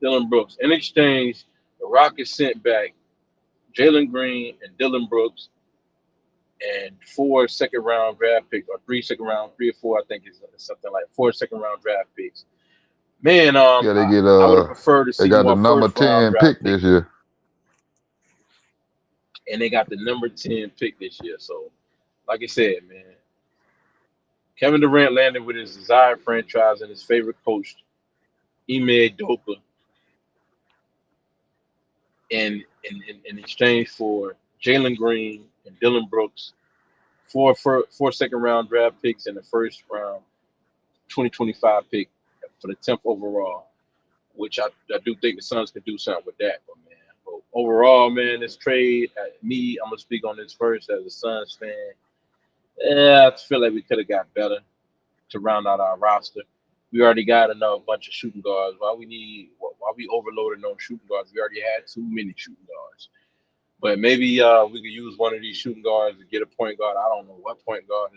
Dylan Brooks. In exchange, the Rockets sent back Jalen Green and Dylan Brooks and 4 second round draft picks, or 3 second round, 3 or 4, I think is something like 4 second round draft picks. Man, Yeah, they get I would have preferred to they see got the more number first round 10 draft pick picks, this year. and they got the number 10 pick this year. So, like I said, man, Kevin Durant landed with his desired franchise and his favorite coach, Ime Udoka, in exchange for Jalen Green and Dylan Brooks, 4 second round draft picks and the first round 2025 pick for the 10th overall, which I do think the Suns could do something with that. But man, but overall, man, this trade, me, I'm gonna speak on this first as a Suns fan. Yeah, I feel like we could have got better to round out our roster. We already got enough bunch of shooting guards. Why we overloaded on shooting guards? We already had too many shooting guards. But maybe we could use one of these shooting guards to get a point guard. I don't know what point guard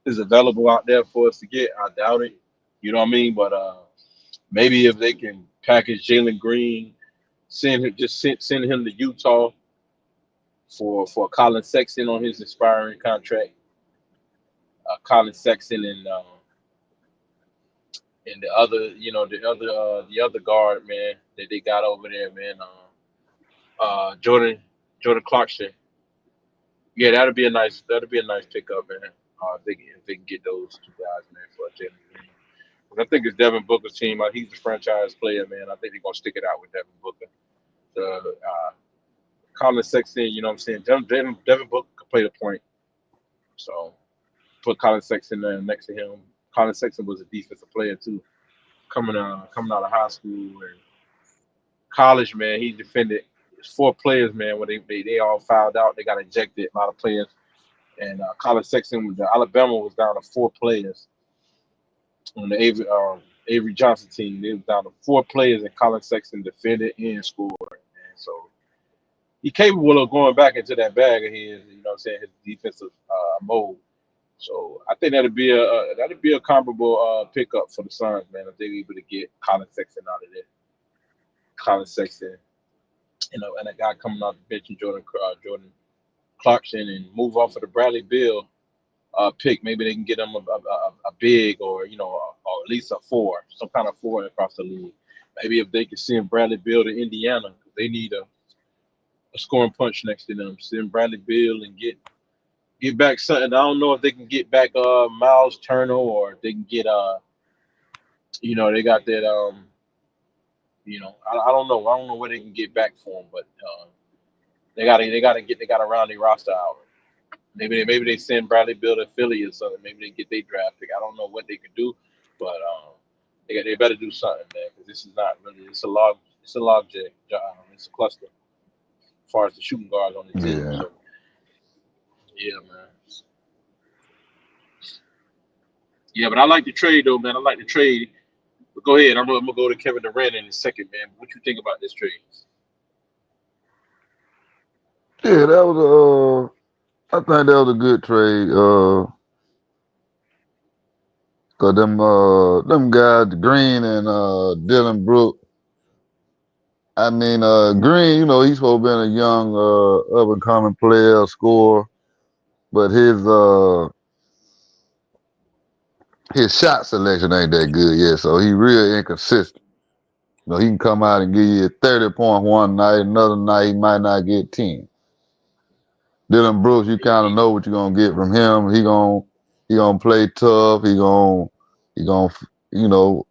is available out there for us to get. I doubt it. You know what I mean? But maybe if they can package Jalen Green, send him to Utah for Colin Sexton on his expiring contract. Colin Sexton and the other, the other guard, man, that they got over there, man. Jordan Clarkson. Yeah, that'd be a nice pickup, man. If they can get those two guys, man, for Jalen Green. But I think it's Devin Booker's team. He's a franchise player, man. I think they're gonna stick it out with Devin Booker. The Colin Sexton, you know what I'm saying? Devin Booker can play the point, so put Colin Sexton there next to him. Colin Sexton was a defensive player too, coming out of high school and college, man. He defended 4 players, man. When they all fouled out, they got ejected. A lot of players, and Colin Sexton, the Alabama was down to 4 players on the Avery Johnson team. They was down to 4 players, and Colin Sexton defended and scored. And so he capable of going back into that bag of his, you know what I'm saying, his defensive mode. So I think that'd be a comparable pickup for the Suns, man, if they're able to get Colin Sexton out of there. Colin Sexton, and a guy coming off the bench, and Jordan Clarkson, and move off of the Bradley Bill pick. Maybe they can get them a big, or or at least a four, some kind of four across the league. Maybe if they could send Bradley Bill to Indiana, 'cause they need a scoring punch next to them. Send Bradley Bill and get back something. I don't know if they can get back Miles Turner, or if they can get they got that I don't know. I don't know where they can get back for him, but they got to round their roster out. Maybe they send Bradley Bill to Philly or something. Maybe they get their draft pick. I don't know what they could do, but they better do something, man, because this is not really. It's a log jam. It's a cluster as far as the shooting guards on the team. Yeah. So yeah, man. Yeah, but I like the trade though, man. I like the trade. But go ahead. I'm gonna go to Kevin Durant in a second, man. What you think about this trade? Yeah, that was I think that was a good trade. Cause them guys, Green and Dylan Brooks. I mean, Green, he's supposed to been a young, up and coming player, scorer, but his shot selection ain't that good yet. So he real inconsistent. He can come out and give you 30 points one night, another night he might not get 10. Dylan Brooks, you kind of know what you're gonna get from him. He gonna play tough. He gonna you know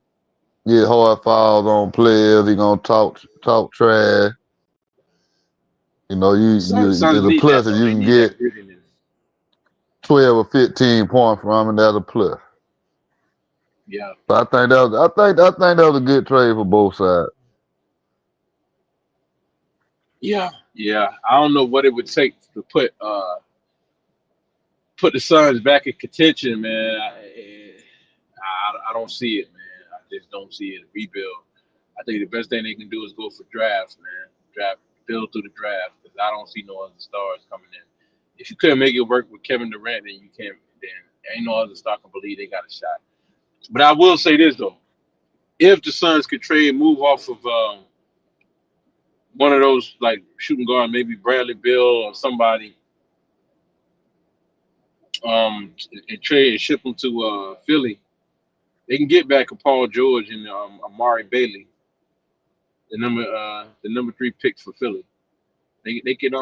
get hard fouls on players. He gonna talk trash. You know, Suns the need that plus is though. you They can need that get grittiness. 12 or 15 points from him, and that's a plus. Yeah, So I think that was a good trade for both sides. yeah. I don't know what it would take to put the Suns back in contention, man. I don't see it, man. I just don't see it. Rebuild. I think the best thing they can do is go for drafts, man. Draft, build through the draft, because I don't see no other stars coming in. If you couldn't make it work with Kevin Durant, then you can't. Then ain't no other star can believe they got a shot. But I will say this though: if the Suns could trade, move off of one of those like shooting guard, maybe Bradley Bill or somebody, and trade and ship them to Philly, they can get back a Paul George and Amari Bailey, the number 3 picks for Philly. They can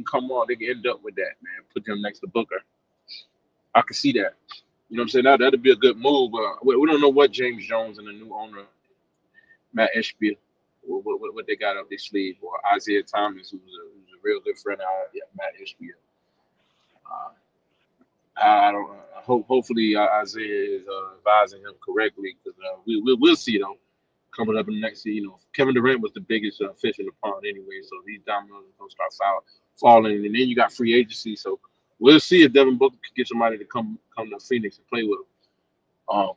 come on, they can end up with that, man. Put them next to Booker. I can see that. You know what I'm saying? That'd be a good move. We don't know what James Jones and the new owner Matt Ishbia, what they got up their sleeve, or Isaiah Thomas, who's a real good friend of Matt Ishbia. Uh, I don't. Hopefully Isaiah is advising him correctly, because we'll see though coming up in the next year. You know, Kevin Durant was the biggest fish in the pond anyway, so these dominoes are gonna start falling, and then you got free agency. So we'll see if Devin Booker can get somebody to come to Phoenix and play with him.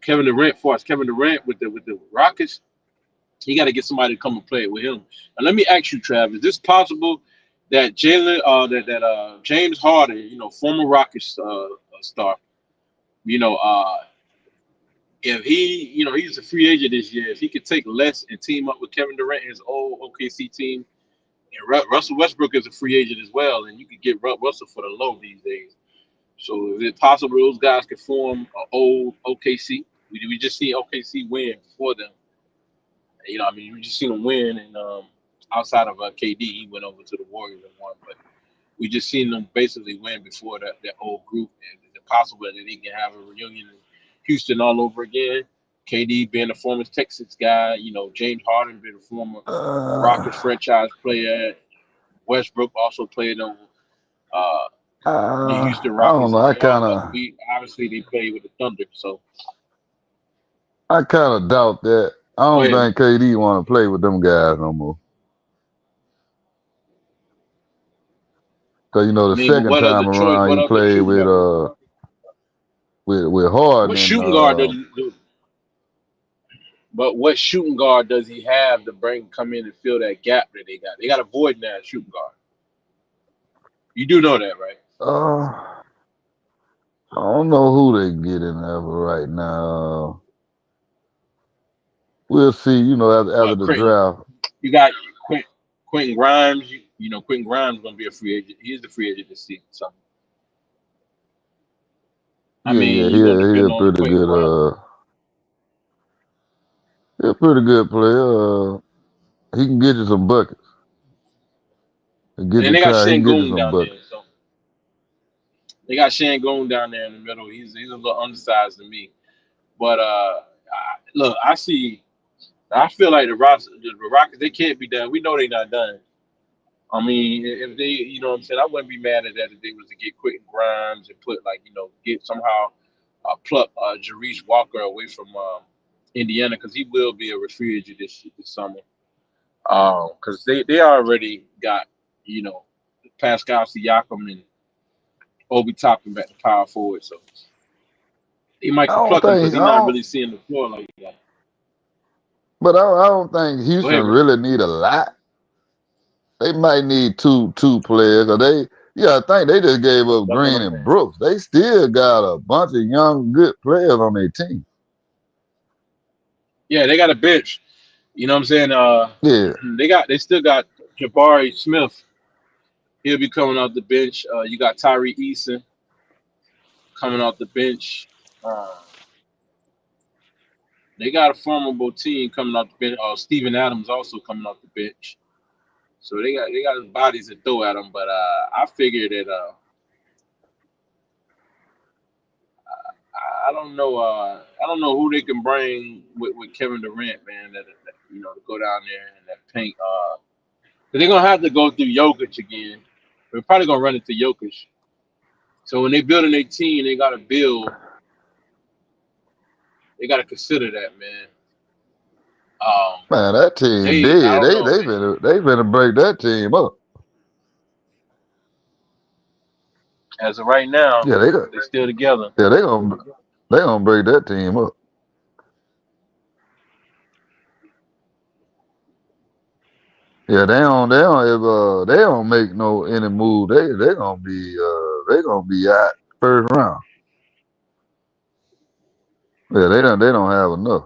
Kevin Durant, for us, Kevin Durant with the Rockets, he got to get somebody to come and play with him. And let me ask you, Trav, is this possible that James Harden, former Rockets star, you know, uh, if he's a free agent this year, if he could take less and team up with Kevin Durant and his old OKC team, and Russell Westbrook is a free agent as well, and you could get Russell for the low these days. So is it possible those guys could form an old OKC? We just see OKC win before them. We just seen them win, and outside of KD, he went over to the Warriors and won. But we just seen them basically win before that old group. And is it possible that they can have a reunion in Houston all over again? KD being a former Texas guy, James Harden being a former Rockets Uh, franchise player. Westbrook also played on uh, the Houston I don't Rockets know. as well. But we obviously they played with the Thunder. So I kind of doubt that. I go don't ahead. think KD want to play with them guys no more. Cause I the mean, but second what time other choice? around What he other played shooting guard? with Harden What and shooting guard But what shooting guard does he have to bring come in and fill that gap that they got? They got a void now at shooting guard. You do know that, right? uh I don't know who they get in there for right now. We'll see. After What the Quentin? draft. You got Quentin Grimes. Quentin Grimes going to be a free agent. He's the free agent this season. So I Yeah, yeah, mean, you're going to he depend a on pretty Quentin good Grimes. he a pretty good player. He can get you some buckets. And they got He can get you Shangoon some down there. buckets. So they got Shangoon down there in the middle. He's a little undersized to me. But look, I feel like the Rockets, they can't be done. We know they're not done. I mean, if they, what I'm saying, I wouldn't be mad at that if they was to get Quentin Grimes and put like, get somehow pluck Jarice Walker away from Indiana, because he will be a free agent this summer. Because they already got, you know, Pascal Siakam and Obi Toppin back to power forward, so they might I can don't pluck him because think I he's not don't really seeing the floor like that. but I don't think Go Houston ahead, bro. really need a lot. They might need two players. Or I think they just gave up That's what Green I'm and saying. Brooks. They still got a bunch of young good players on their team. Yeah, they got a bench. You know what I'm saying? Yeah. They still got Jabari Smith. He'll be coming off the bench. You got Tyree Eason coming off the bench. Uh, they got a formidable team coming off the bench. Steven Adams also coming off the bench. So they got bodies to throw at them. But I figure that I don't know. I don't know who they can bring with Kevin Durant, man. That to go down there and that paint. 'Cause they're gonna have to go through Jokic again. They're probably gonna run into Jokic. So when they building their team, they gotta build. They gotta consider that, man. Um, Man, that team I dead. don't know, man. They better break that team up. As of right now, Yeah, they got. they still together. Yeah, they gonna break that team up. Yeah, they don't make no any move. They gonna be out first round. Yeah, they don't have enough.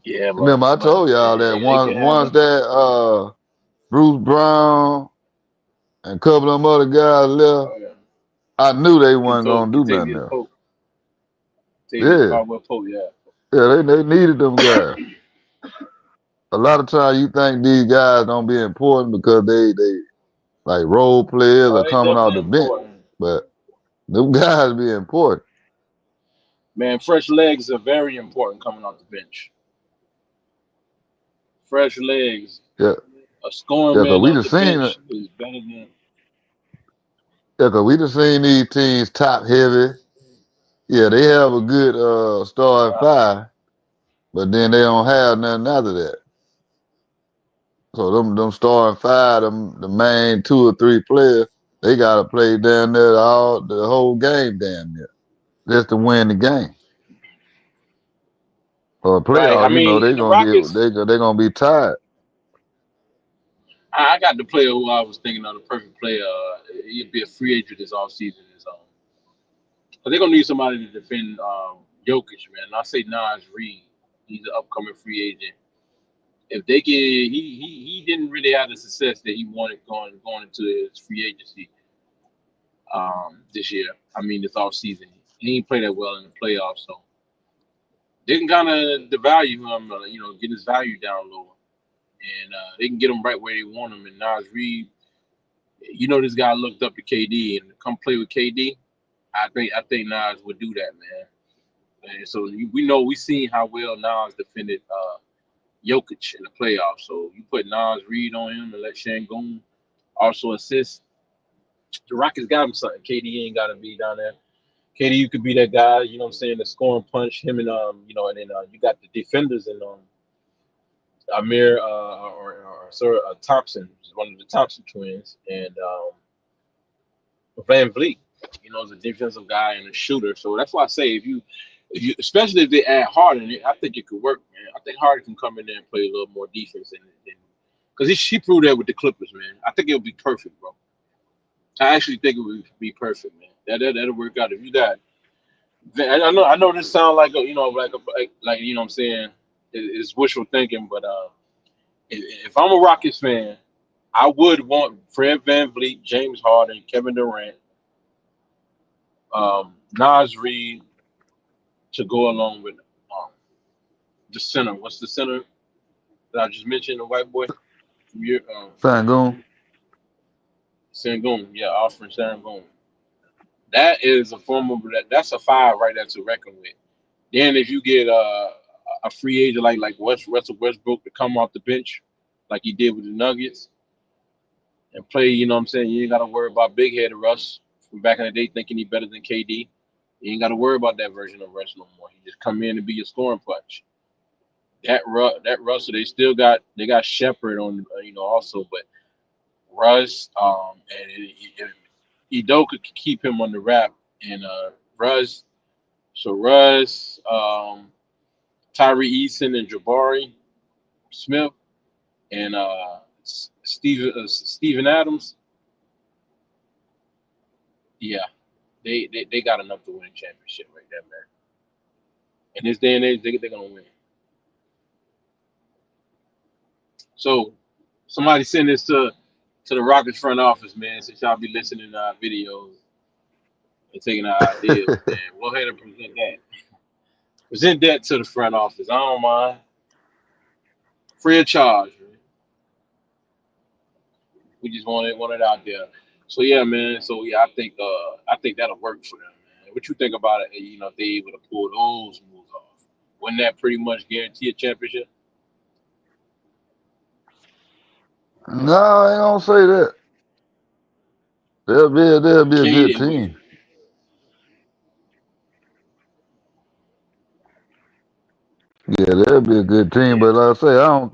Yeah, Remember, I but told y'all that they can have once a. that Bruce Brown and a couple of them other guys left, Oh, yeah. I knew they wasn't gonna do nothing Contavious else. Pope, Contavious Yeah, Caldwell Pope. Yeah. yeah, they needed them guys. A lot of times you think these guys don't be important because they like role players Oh, or they coming off definitely the bench, important. but them guys be important. Man, fresh legs are very important coming off the bench. Fresh legs. Yeah, A scoring yeah, cause man we off just the seen it. bench is better than. Yeah, cause we just seen these teams top heavy. Yeah, they have a good starting Yeah. five, but then they don't have nothing after that. So them starting five, the main two or three players, they gotta play down there all the whole game damn near just to win the game. Or Right. I playoff, mean, they the gonna get Rockets. they gonna be tired. I got the player who I was thinking of, the perfect player. He'd be a free agent this offseason. But they're gonna need somebody to defend Jokic, man. And I say Nas Reed. He's an upcoming free agent. If they can, he didn't really have the success that he wanted going into his free agency this year. I mean, this off season, he didn't play that well in the playoffs, so they can kind of devalue him, get his value down lower, and they can get him right where they want him. And Nas Reed, this guy looked up to KD and to come play with KD. I think Nas would do that, man. And so we seen how well Nas defended Jokic in the playoffs. So you put Nas Reed on him and let Shangoon also assist. The Rockets got him something. KD ain't got to be down there. KD, you could be that guy. You know what I'm saying? The scoring punch. Him and and then you got the defenders and Amir or Sir Thompson, which is one of the Thompson twins, and Van Vliet. Is a defensive guy and a shooter. So that's why I say if you especially if they add Harden, I think it could work, man. I think Harden can come in there and play a little more defense and because he proved that with the Clippers, man. I think it'll be perfect, bro. I actually think it would be perfect, man. That'll work out if you got. I know this sounds like like you know what I'm saying. It's wishful thinking, but if I'm a Rockets fan, I would want Fred Van Vliet, James Harden, Kevin Durant, Nas Reed to go along with um, the center. What's the center that I just mentioned? The white boy from your Sangoon. Sangoon. Yeah, Alfred Sangoon. That is a form of that's a five right there to reckon with. Then if you get a free agent like Russell Westbrook to come off the bench, like he did with the Nuggets, and play, you know what I'm saying? You ain't gotta worry about big headed Russ from back in the day thinking he better than KD. You ain't gotta worry about that version of Russ no more. He just come in and be your scoring punch. That Russell, they got Shepard on, also, but Russ, and Udoka could keep him on the wrap, and Russ, so Russ, Tyree Eason and Jabari Smith, and Steven Adams. Yeah, they got enough to win a championship right there, man. In this day and age, they're gonna win. So somebody send this to the Rockets front office, man. Since y'all be listening to our videos and taking our ideas, man, go ahead and present that. Present that to the front office. I don't mind, free of charge. Man. We just want it out there. So yeah, man. So yeah, I think that'll work for them, man. What you think about it? If they able to pull those moves off, wouldn't that pretty much guarantee a championship? No, I ain't gonna say that. They'll be a good KD, team. Yeah, they'll be a good team. yeah, But like I say, I don't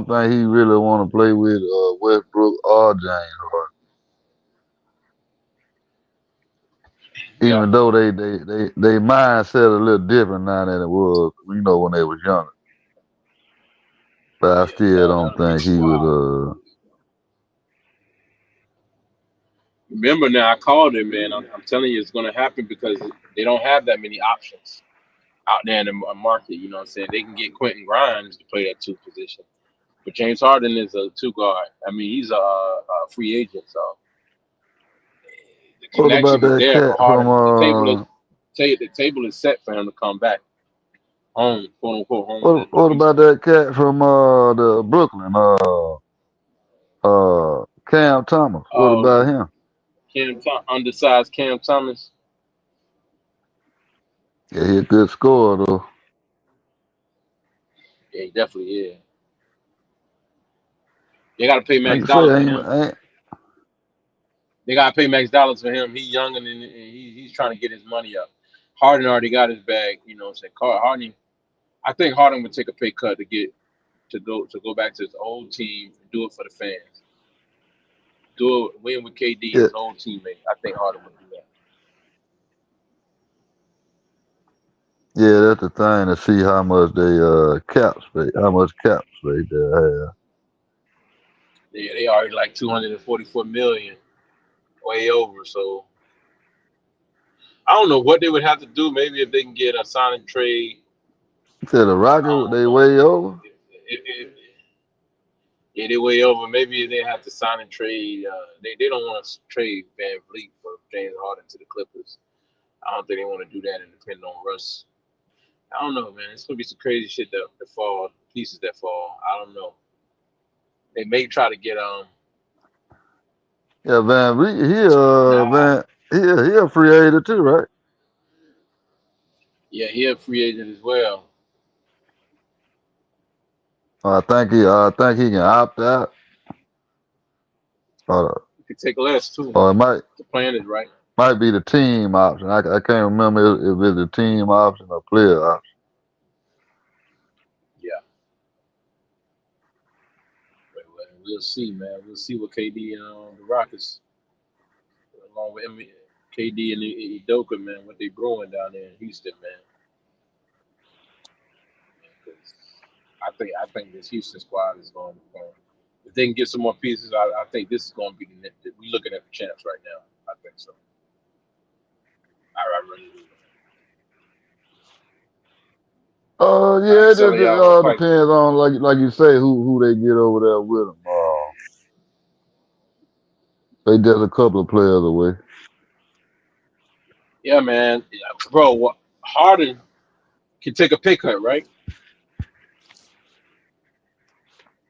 think he really want to play with Westbrook or James Harden. yeah, Even though they mindset a little different now than it was, when they was younger. But I yeah. still Now don't the big think he would. squad. Remember now, I called it, man. I'm telling you, it's going to happen because they don't have that many options out there in the market. You know what I'm saying? They can get Quentin Grimes to play that two position, but James Harden is a two guard. I mean, he's a free agent, so the What about connection is that there for cat from Harden. The table is set for him to come back home, quote unquote home to what about Houston. that cat from the Brooklyn Cam Thomas? What about Um, him? Undersized Cam Thomas. Yeah, he a good scorer though. Yeah, he definitely is. They got to pay Like Max I say, dollars I for ain't, him. I ain't They got to pay Max dollars for him. He's young and he's trying to get his money up. Harden already got his bag. You know what I'm saying? Harden. I think Harden would take a pay cut to go back to his old team and do it for the fans. Do it, win with KD, yeah, his old teammate. I think Harden would do that. yeah, that's the thing to see how much they how much cap space they have. They already like 244 million, way over. So I don't know what they would have to do. Maybe if they can get a sign and trade. To the I Rocket, don't they know. way over. If yeah, they way over. Maybe they have to sign and trade. They don't want to trade Van Vliet for James Harden to the Clippers. I don't think they want to do that and depend on Russ. I don't know, man. It's gonna be some crazy shit that fall, pieces that fall. I don't know. They may try to get Yeah, Van Vliet, nah. he a free agent too, right? Yeah, he a free agent as well. I think he can opt out, or He could take less too. or it might The plan is right. might be the team option. I can't remember if it's a team option or player option. Yeah, we'll see, man. We'll see what KD and the Rockets, along with KD and Udoka, man, what they brewing down there in Houston, man. 'Cause I think this Houston squad is going to. If they can get some more pieces, I think this is going to be the net. We're looking at the champs right now. I think so. I really do. I Yeah, ain't it just selling y'all no pipe. depends on like you say who they get over there with them. They just a couple of players away. Yeah, man. Yeah, bro, Harden can take a pay cut, right?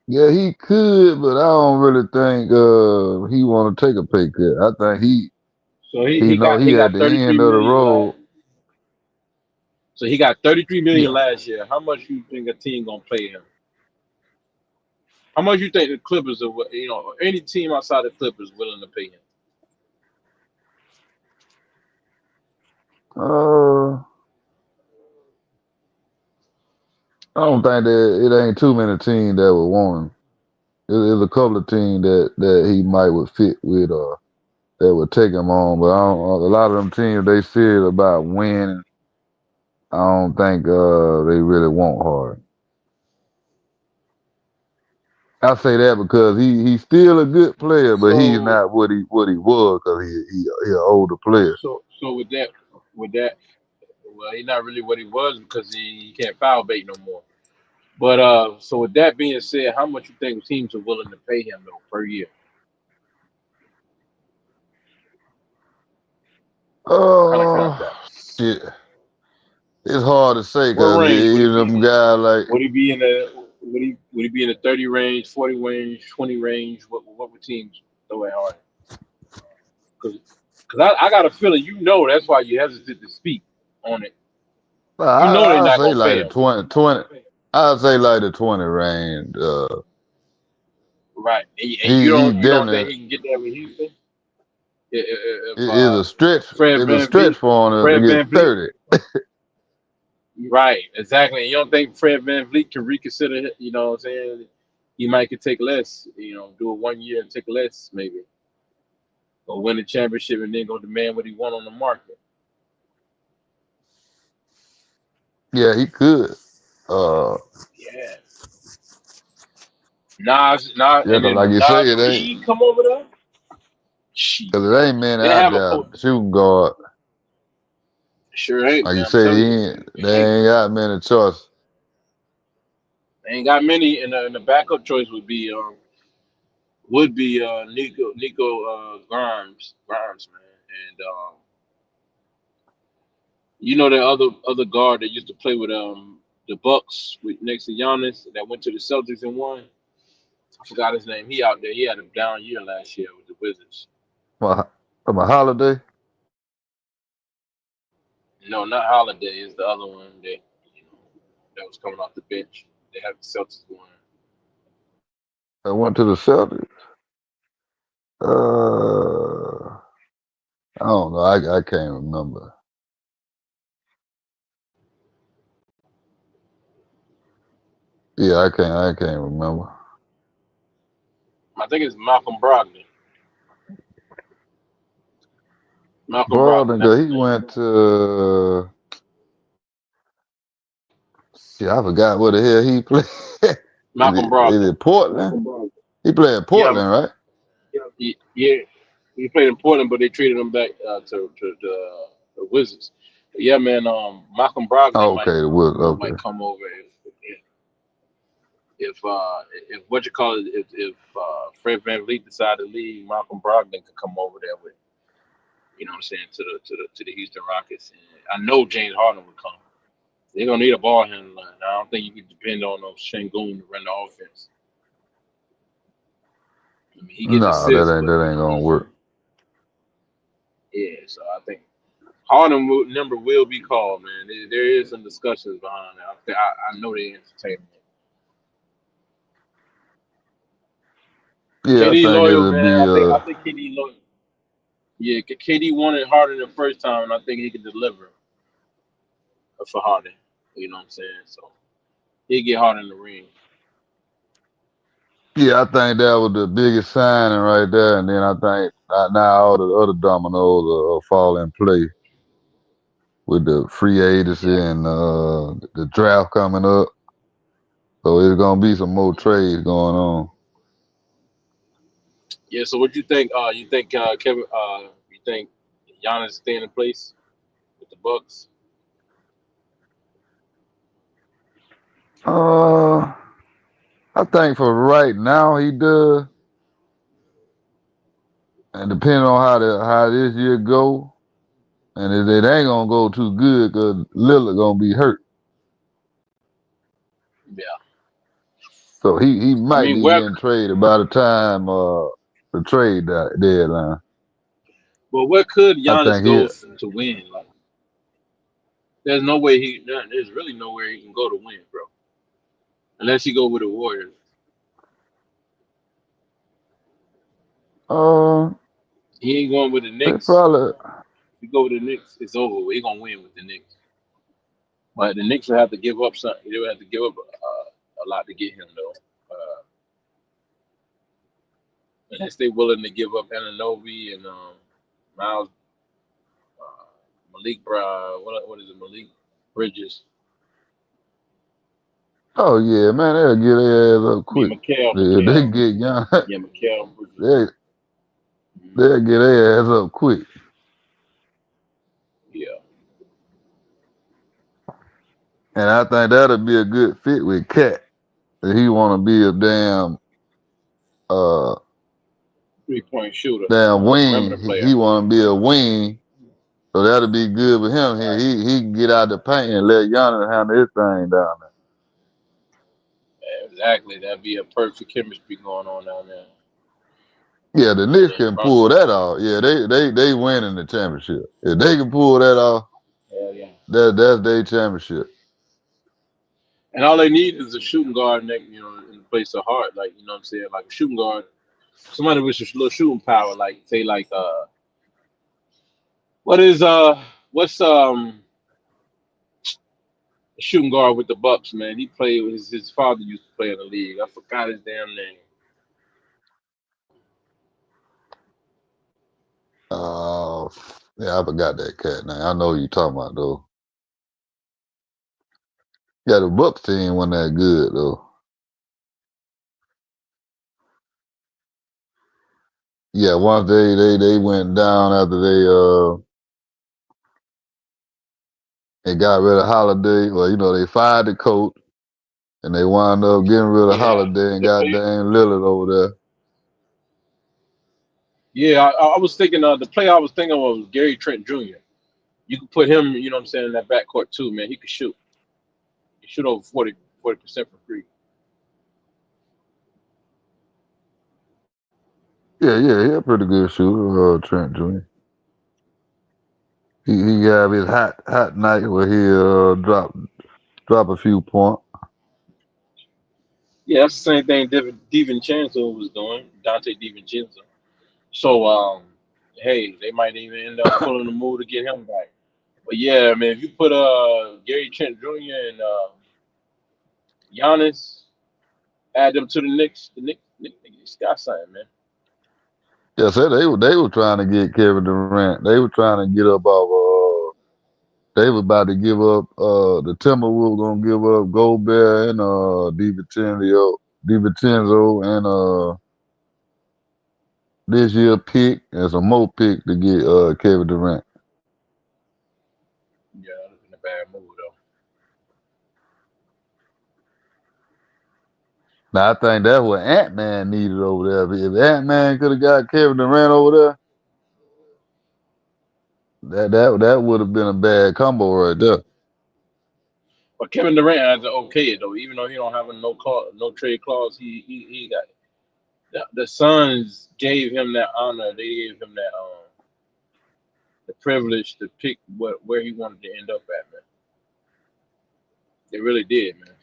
Yeah, he could, but I don't really think he want to take a pay cut. I think So he, he he know got he he at got the 33 end of the million road. last. So he got 33 million Yeah. last year. How much you think a team gonna pay him? How much you think the Clippers are? Or any team outside the Clippers willing to pay him? Uh, I don't think that it ain't too many teams that would want him. There's a couple of teams that he might would fit with or that would take him on, but a lot of them teams they serious about winning. I don't think they really want hard. I say that because he's still a good player, but he's So not what he was because he an older player. so with that, well, he's not really what he was because he can't foul bait no more. But so with that being said, how much you think teams are willing to pay him though per year? What kind of contract? Shit, it's hard to say What because range would he be them in? guys like Would he be in the would he be in the 30 range, 40 range, 20 range? What would teams throw at Harden? Because Because I got a feeling that's why you hesitate to speak on it. Well, You know they're I'll not say gonna like pay the him, 20. I'll say like the 20 range. right? And He you don't think definitely he can get that with Houston if it is a stretch. Fred It's a Van stretch Vliet, for him to Fred get Van Vliet, 30. right? Exactly. And you don't think Fred Van Vliet can reconsider? You know what I'm saying? He might could take less. You know, do it 1 year and take less maybe, or win the championship and then go demand what he want on the market. Yeah, he could. Uh, Yeah. Nas, yeah, and 'cause then like you say, Nas it ain't Reed come over there. Shit, 'cause it ain't many they out have a there coach. shooting guard. Sure ain't, Like you man. I'm say, telling you, they ain't got many choices. they ain't got many. And the backup choice would be Nico Grimes, man. And you know that other guard that used to play with the Bucks with next to Giannis that went to the Celtics and won. I forgot his name. He out there. He had a down year last year with the Wizards. From a holiday. No, not Holiday. Is the other one you know that was coming off the bench. They have the Celtics going. I went to the Celtics. Uh, I don't know. I can't remember. Yeah, I can't remember. I think it's Malcolm Brogdon. Malcolm Brogdon. Brogdon, That's 'cause his he name. went to. See, I forgot where the hell he played. Malcolm Is Brogdon. it Portland? He played in Yeah, Portland, right? yeah. He played in Portland, but they traded him back to the Wizards. But yeah, man. Malcolm Brogdon Oh, might okay, the Wizards. might Okay. come over if what you call it if Fred Van Vliet decided to leave, Malcolm Brogdon could come over there with what I'm saying to the Houston Rockets. And I know James Harden would come. They're gonna need a ball handler. And I don't think you can depend on no Shangoon to run the offense. I mean, he get the No, assists, but that ain't gonna work. yeah. So I think Harden number will be called, man. There is some discussions behind that. I know they entertaining it. Yeah, I KD think loyal, it'll man. be I think KD loyal. Yeah, KD wanted Harden the first time, and I think he can deliver for Harden. You know what I'm saying? So he get Harden in the ring. yeah, I think that was the biggest signing right there, and then I think now all the other dominoes will fall in place with the free agency Yeah. and the draft coming up. So it's gonna be some more trades going on. Yeah. So what you think? You think Kevin? You think Giannis staying in place with the Bucks? Uh, I think for right now he does, and depending on how this year go, and it ain't gonna go too good, cause Lillard gonna be hurt, Yeah. so he I might mean, be getting traded by the time the deadline. where could I Giannis think he. go to win? Like, there's no way There's really nowhere he can go to win, bro. Unless he go with the Warriors. Uh, He ain't going with the they Knicks. probably. If he go with the Knicks, it's over. He gonna win with the Knicks. But the Knicks will have to give up something. They will have to give up a lot to get him though. Unless they willing to give up Ananobi and Miles Malik Brown. What is it? Malik Bridges. Oh yeah, man, they'll get their ass up I mean quick. They Mikael. get young. Yeah, Mikael Bridges. they Mhm. they'll get their ass up quick. Yeah. And I think that'll be a good fit with Cat. He want to be a uh 3-point shooter, damn perimeter wing. player. He want to be a wing, so that'll be good with him. Right. He can get out the paint and let Giannis handle his thing down Yeah, exactly. That'd be a perfect chemistry going on down there. Yeah, the And Knicks then can pull Brunson. that off. Yeah, they win in the championship. If they can pull that off, Hell yeah. that's their championship. And all they need is a shooting guard, that, in the place of heart. Like, you know what I'm saying? Like a shooting guard, somebody with a little shooting power. Like, say, like, what is, what's, a shooting guard with the Bucks, man? He played with his father used to play in the league. I forgot his damn name. Uh, yeah, I forgot that cat name. I know who you talking about though. Yeah, the Bucks team wasn't that good though. Yeah, once they went down after they got rid of Holiday. Well, they fired the coach and they wound up getting rid of Yeah. Holiday and The got play, Dame Lillard over there. yeah, I was thinking, the player I was thinking of was Gary Trent Jr. You could put him, you know what I'm saying, in that backcourt too, man. He could shoot. He shoot over 40% from free. Yeah, he a pretty good shooter, Trent Jr. He have his hot night where he drop a few points. Yeah, that's the same thing DiVincenzo was doing, Dante DiVincenzo. So, hey, they might even end up pulling the move to get him back. But yeah, man, if you put Gary Trent Jr. and Giannis, add them to the Knicks, Knicks got something, man. Yeah, so they were trying to get Kevin Durant. They were trying to get up off. They was about to give up. The Timberwolves gonna give up Gobert and DiVincenzo and this year pick and some more pick to get Kevin Durant. Yeah, that's in a bad mood though. Now I think that's what Ant Man needed over there. If Ant Man could have got Kevin Durant over there, that would have been a bad combo right there. But Kevin Durant has to okay it though, even though he don't have a no trade clause. He got it. The Suns gave him that honor. They gave him that the privilege to pick where he wanted to end up at, man. They really did, man.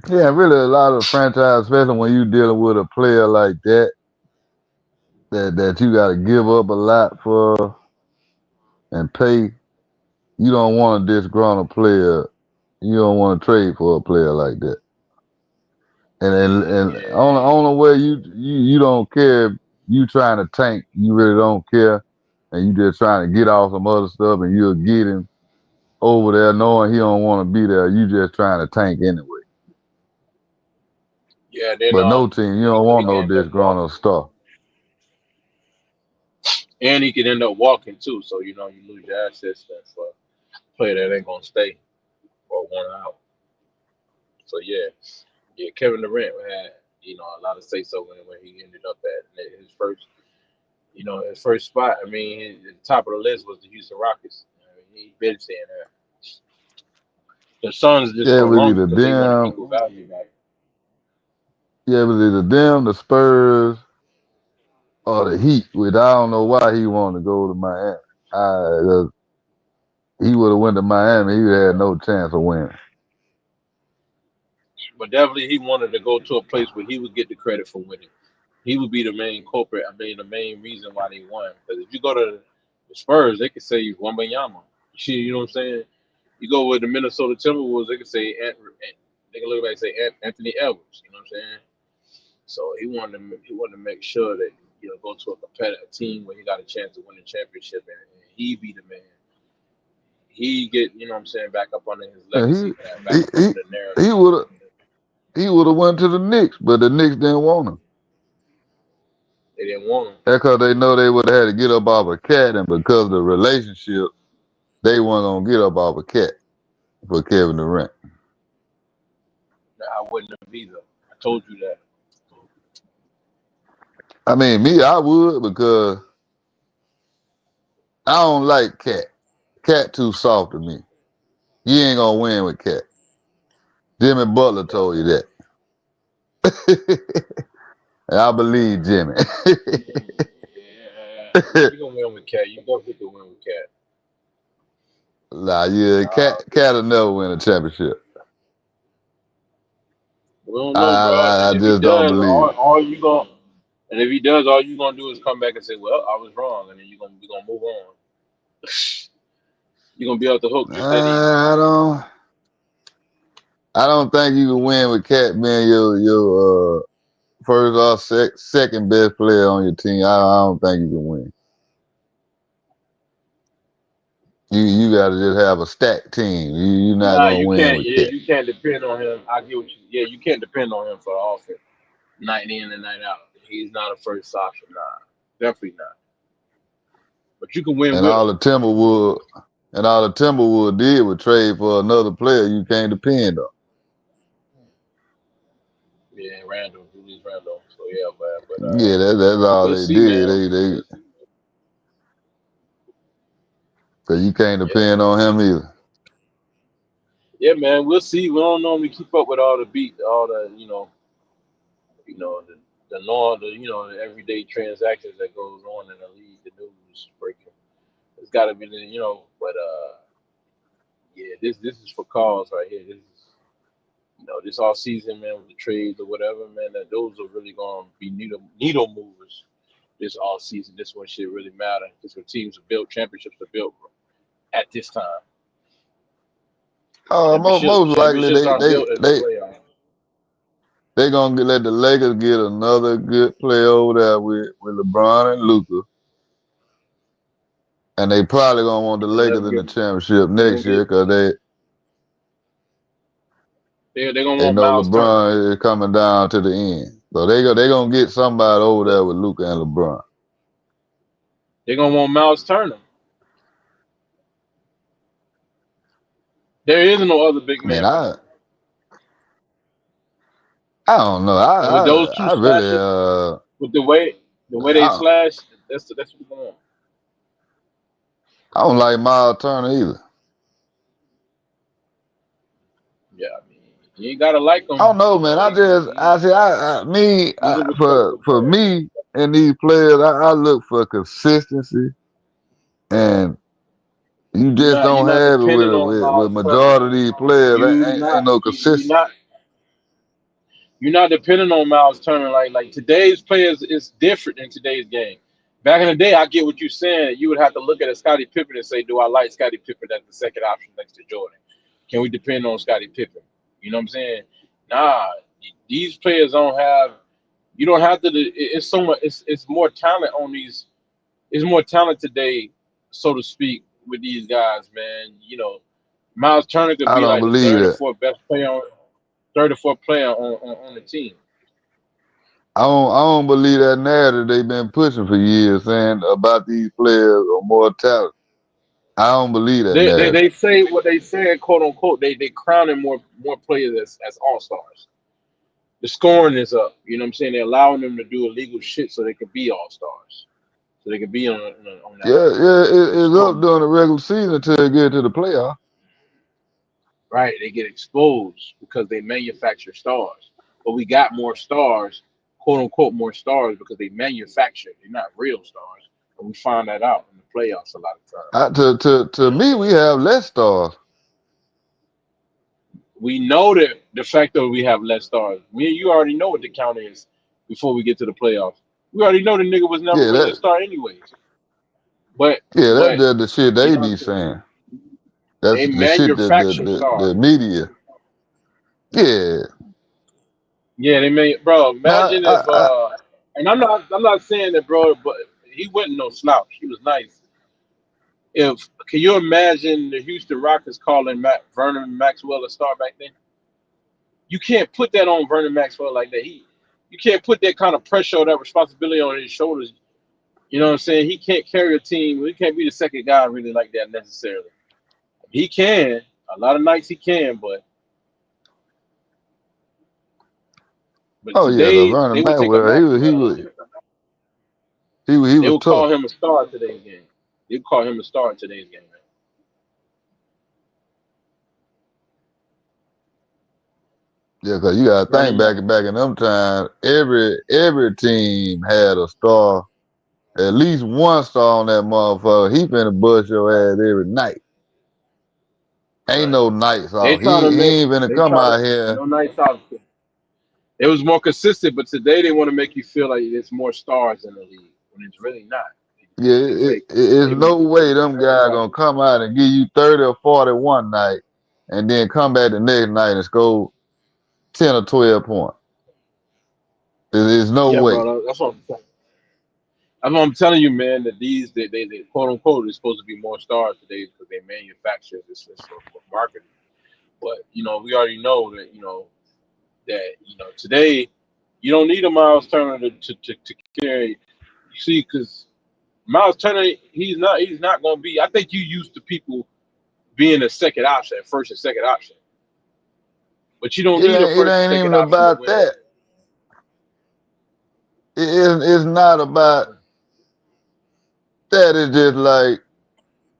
Yeah, really a lot of franchise, especially when you dealing with a player like that you got to give up a lot for and pay. You don't want to disgruntled player. You don't want to trade for a player like that. And Yeah, only way you don't care. You trying to tank. You really don't care, and you just trying to get off some other stuff, and you'll get him over there knowing he don't want to be there. You just trying to tank anyway. yeah. Then But no team, you he don't could he want could no end up disgruntled walking, stuff. and he could end up walking too. So you lose your assets then for a player that ain't gonna stay or want out. So yeah, yeah. Kevin Durant had a lot of say so when he ended up at his first his first spot. I mean, the top of the list was the Houston Rockets. I mean, he been saying that. The Suns just Yeah, it was prolonged it either because they wanted them. equal value back. Yeah, it was either them, the Spurs, or the Heat. Which I don't know why he wanted to go to Miami. He would have went to Miami. He would have had no chance of winning. But definitely he wanted to go to a place where he would get the credit for winning. He would be the main culprit. I mean, the main reason why they won. Because if you go to the Spurs, they could say Wembanyama. You know what I'm saying? You go with the Minnesota Timberwolves, they could say they can look back and say Anthony Edwards. You know what I'm saying? So he wanted to make sure that go to a competitive team where he got a chance to win the championship and he be the man. He get what I'm saying back up under his And legacy, man, he back up he under the he narrative. would have he would have went to the Knicks, but the Knicks didn't want him. They didn't want him. That's because they know they would have had to get up off a cat, and because of the relationship, they weren't gonna get up off a cat for Kevin Durant. I wouldn't have either. I told you that. I mean, me, I would because I don't like cat. Cat too soft to me. You ain't gonna win with cat. Jimmy Butler Yeah, told you that. I believe Jimmy. Yeah, you're gonna win with Cat. You gonna get the win with Cat. Nah, yeah, Cat will never win a championship. We don't I, know, bro. I, And I if he just don't does, believe it. all you gonna and if he does, all you gonna do is come back and say, "Well, I was wrong," and then we gonna move on. You're gonna be off the hook just that easy. I don't. I don't think you can win with Cat being your first or second best player on your team. I don't think you can win. You got to just have a stacked team. You're not Nah, gonna you win can't. with Yeah, Cat. you can't depend on him. I get what you. Yeah, you can't depend on him for the offense, night in and night out. He's not a first option. Nah, definitely not. But you can win And with all him. the Timberwood and all the Timberwood did was trade for another player you can't depend on. Yeah, Randall, Julius Randall. So yeah, man. But Yeah, that's all we'll they see, did. man. They cause you can't Yeah, depend on him either. yeah, man. We'll see. We don't normally keep up with all the beat, all the the norm, the everyday transactions that goes on in the league, the news breaking. It's got to be but yeah, this is for cause right here. This is this all season, man, with the trades or whatever, man. That those are really gonna be needle movers this all season. This one shit really matter. This when teams are built, championships are built at this time. Most likely Championships aren't built in the playoffs. they gonna let the Lakers get another good player over there with LeBron and Luca, and they probably gonna want the They're gonna let Lakers them in the get. championship They're gonna next year get. because They're gonna they want know Miles Turner. LeBron is coming down to the end. So they gonna get somebody over there with Luca and LeBron. They're gonna want Miles Turner. There is no other big Man, man for them. I don't know. And with those two I really slashing, with the way they I slash, that's what we want. I don't like Miles Turner either. Yeah, I mean, you ain't gotta like I him. don't know, man. I see, He's a for respectable player. me and these players, I look for consistency, and you just You're don't not have it depending on with Miles Turner. majority of these players. Ain't no You're consistency. not you're not depending on Miles Turner like today's players is different in today's game. Back in the day, I get what you're saying. You would have to look at a Scottie Pippen and say, "Do I like Scottie Pippen as the second option next to Jordan? Can we depend on Scottie Pippen?" You know what I'm saying? Nah, these players don't have. You don't have to. It's so much. It's more talent on these. It's more talent today, so to speak, with these guys, man. Miles Turner could I be don't like the believe that. third or fourth player on the team. I don't believe that narrative they've been pushing for years, saying about these players or more talent. I don't believe that narrative. They say what they said, quote unquote. They crowning more players as all stars. The scoring is up. You know what I'm saying? They're allowing them to do illegal shit so they can be all stars. So they can be on that Yeah, it's up scoring. during the regular season until they get to the playoff. Right? They get exposed because they manufacture stars. But we got more stars, quote unquote, more stars because they manufacture. They're not real stars, and we find that out in the playoffs a lot of times. To me, we have less stars. We know that the fact that we have less stars. Me and you already know what the count is before we get to the playoffs. We already know the nigga was never Yeah, really a star anyways. But that's but just the shit you they know what be I'm saying? saying. That's They the shit that manufacture the stars. media. Yeah, Yeah, they made bro. man. Imagine if and I'm not saying that, bro, but he wasn't no slouch. He was nice. If can you imagine the Houston Rockets calling Vernon Maxwell a star back then? You can't put that on Vernon Maxwell like that. You can't put that kind of pressure or that responsibility on his shoulders. You know what I'm saying? He can't carry a team. He can't be the second guy really like that necessarily. He can. A lot of nights he can, but Oh yeah, the today Vernon they would take a Maxwell. Maxwell. He They was would call tough. him a star in today's game. They would call him a star in today's game, man. Yeah, because you got to running think you. back in them times, every team had a star, at least one star on that motherfucker. He finna bust your ass every night. Ain't Right. no nights They off. try to He make. ain't finna They come try to out here. no nights out. It was more consistent, but today they want to make you feel like there's more stars in the league when it's really not. Yeah, They fake it. it's They make no it feel way like them guys everybody. gonna come out and give you 30 or 40 one night and then come back the next night and score 10 or 12 points. There's no Yeah, way. bro. That's what I'm saying. That's what I'm telling you, man. That they quote unquote is supposed to be more stars today because they manufacture this for marketing. But we already know that today you don't need a Miles Turner to carry. You see, because Miles Turner, he's not going to be. I think you used to people being a second option, first and second option, but you don't need a It first and ain't second even option to about win. that. It's not about that. It's just like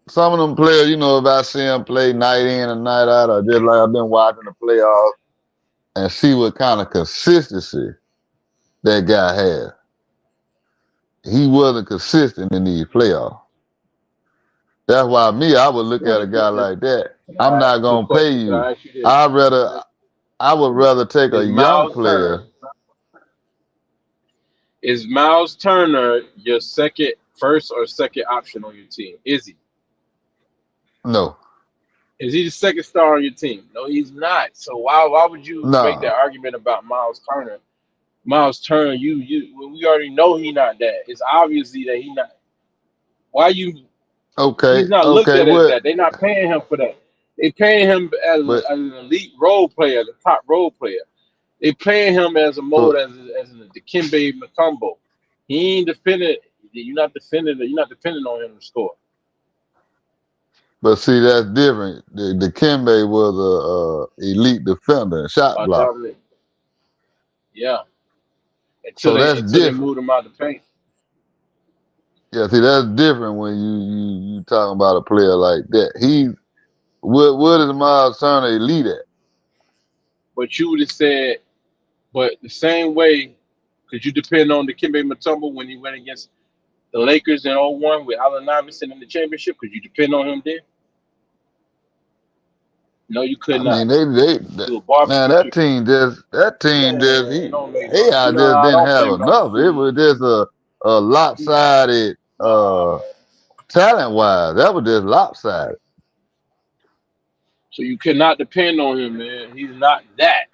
some of them players, if I see them play night in and night out, or just like I've been watching the playoffs and see what kind of consistency that guy has. He wasn't consistent in these playoffs. That's why I would look at a Right. guy like that. Can I'm I not ask you a gonna pay question? Can you. I ask you this? I rather I would rather take a Is young Miles player. Turner is Miles Turner your second, first or second option on your team? Is he? No, Is he the second star on your team? No, he's not. So why would you make that no. argument about Miles Turner? Miles Turner, well, we already know he not that. It's obviously that he not. Why you? Okay, He's not looked okay. at as What? that. They're not paying him for that. They paying him But as an elite role player, as a top role player. They paying him as a mode but as a Dikembe Mutombo. He ain't defending. You're not defending. You're not depending on him to score. but see, that's different. The Kimbe was a elite defender and shot blocker. Dominic. Yeah, until So they that's until they different. moved him out the paint. Yeah, see, that's different when you talking about a player like that. What is Miles Turner elite at? But you would have said, but the same way, could you depend on the Kimbe Mutombo when he went against the Lakers in '01 with Allen Iverson in the championship? Could you depend on him then? No, you could I not. mean, He was man, barbecue. that team just Man, don't make no. I just Nah, didn't don't have make no enough. It sense. was just a lopsided Nah, man. talent wise. That was just lopsided. So you cannot depend on him, man. He's not that.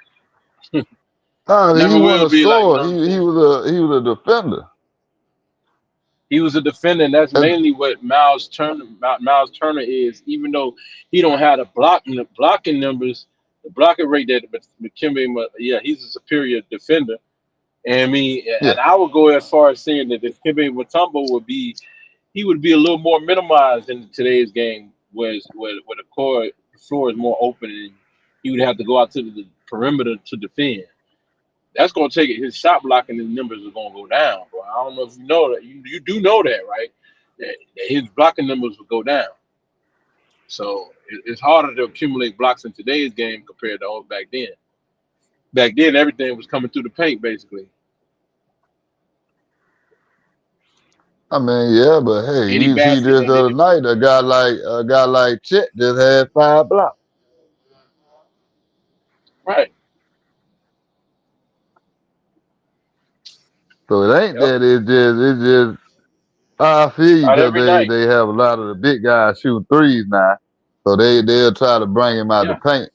No, he Never wasn't will a be like. You scorer. know what I'm He saying? was a defender. He was a defender, and that's That's, mainly what Miles Turner is. Even though he don't have the blocking numbers, the blocking rate that McKimbe, yeah, he's a superior defender. And I mean, yeah. and I would go as far as saying that if Kimbe Mutombo he would be a little more minimized in today's game, where the floor is more open, and he would have to go out to the perimeter to defend. That's going to take it. His shot blocking his numbers are going to go down, bro. I don't know if you know that. You do know that, right? That his blocking numbers will go down. So it's harder to accumulate blocks in today's game compared to back then. Back then, everything was coming through the paint, basically. I mean, yeah, but hey, Any you see basket this that they other did put. night, a guy like Chet just had 5 blocks. Right. So it ain't Yep. that. It's just. I feel you Not because every they night. they have a lot of the big guys shooting threes now, so they'll try to bring him out the Yeah. paint,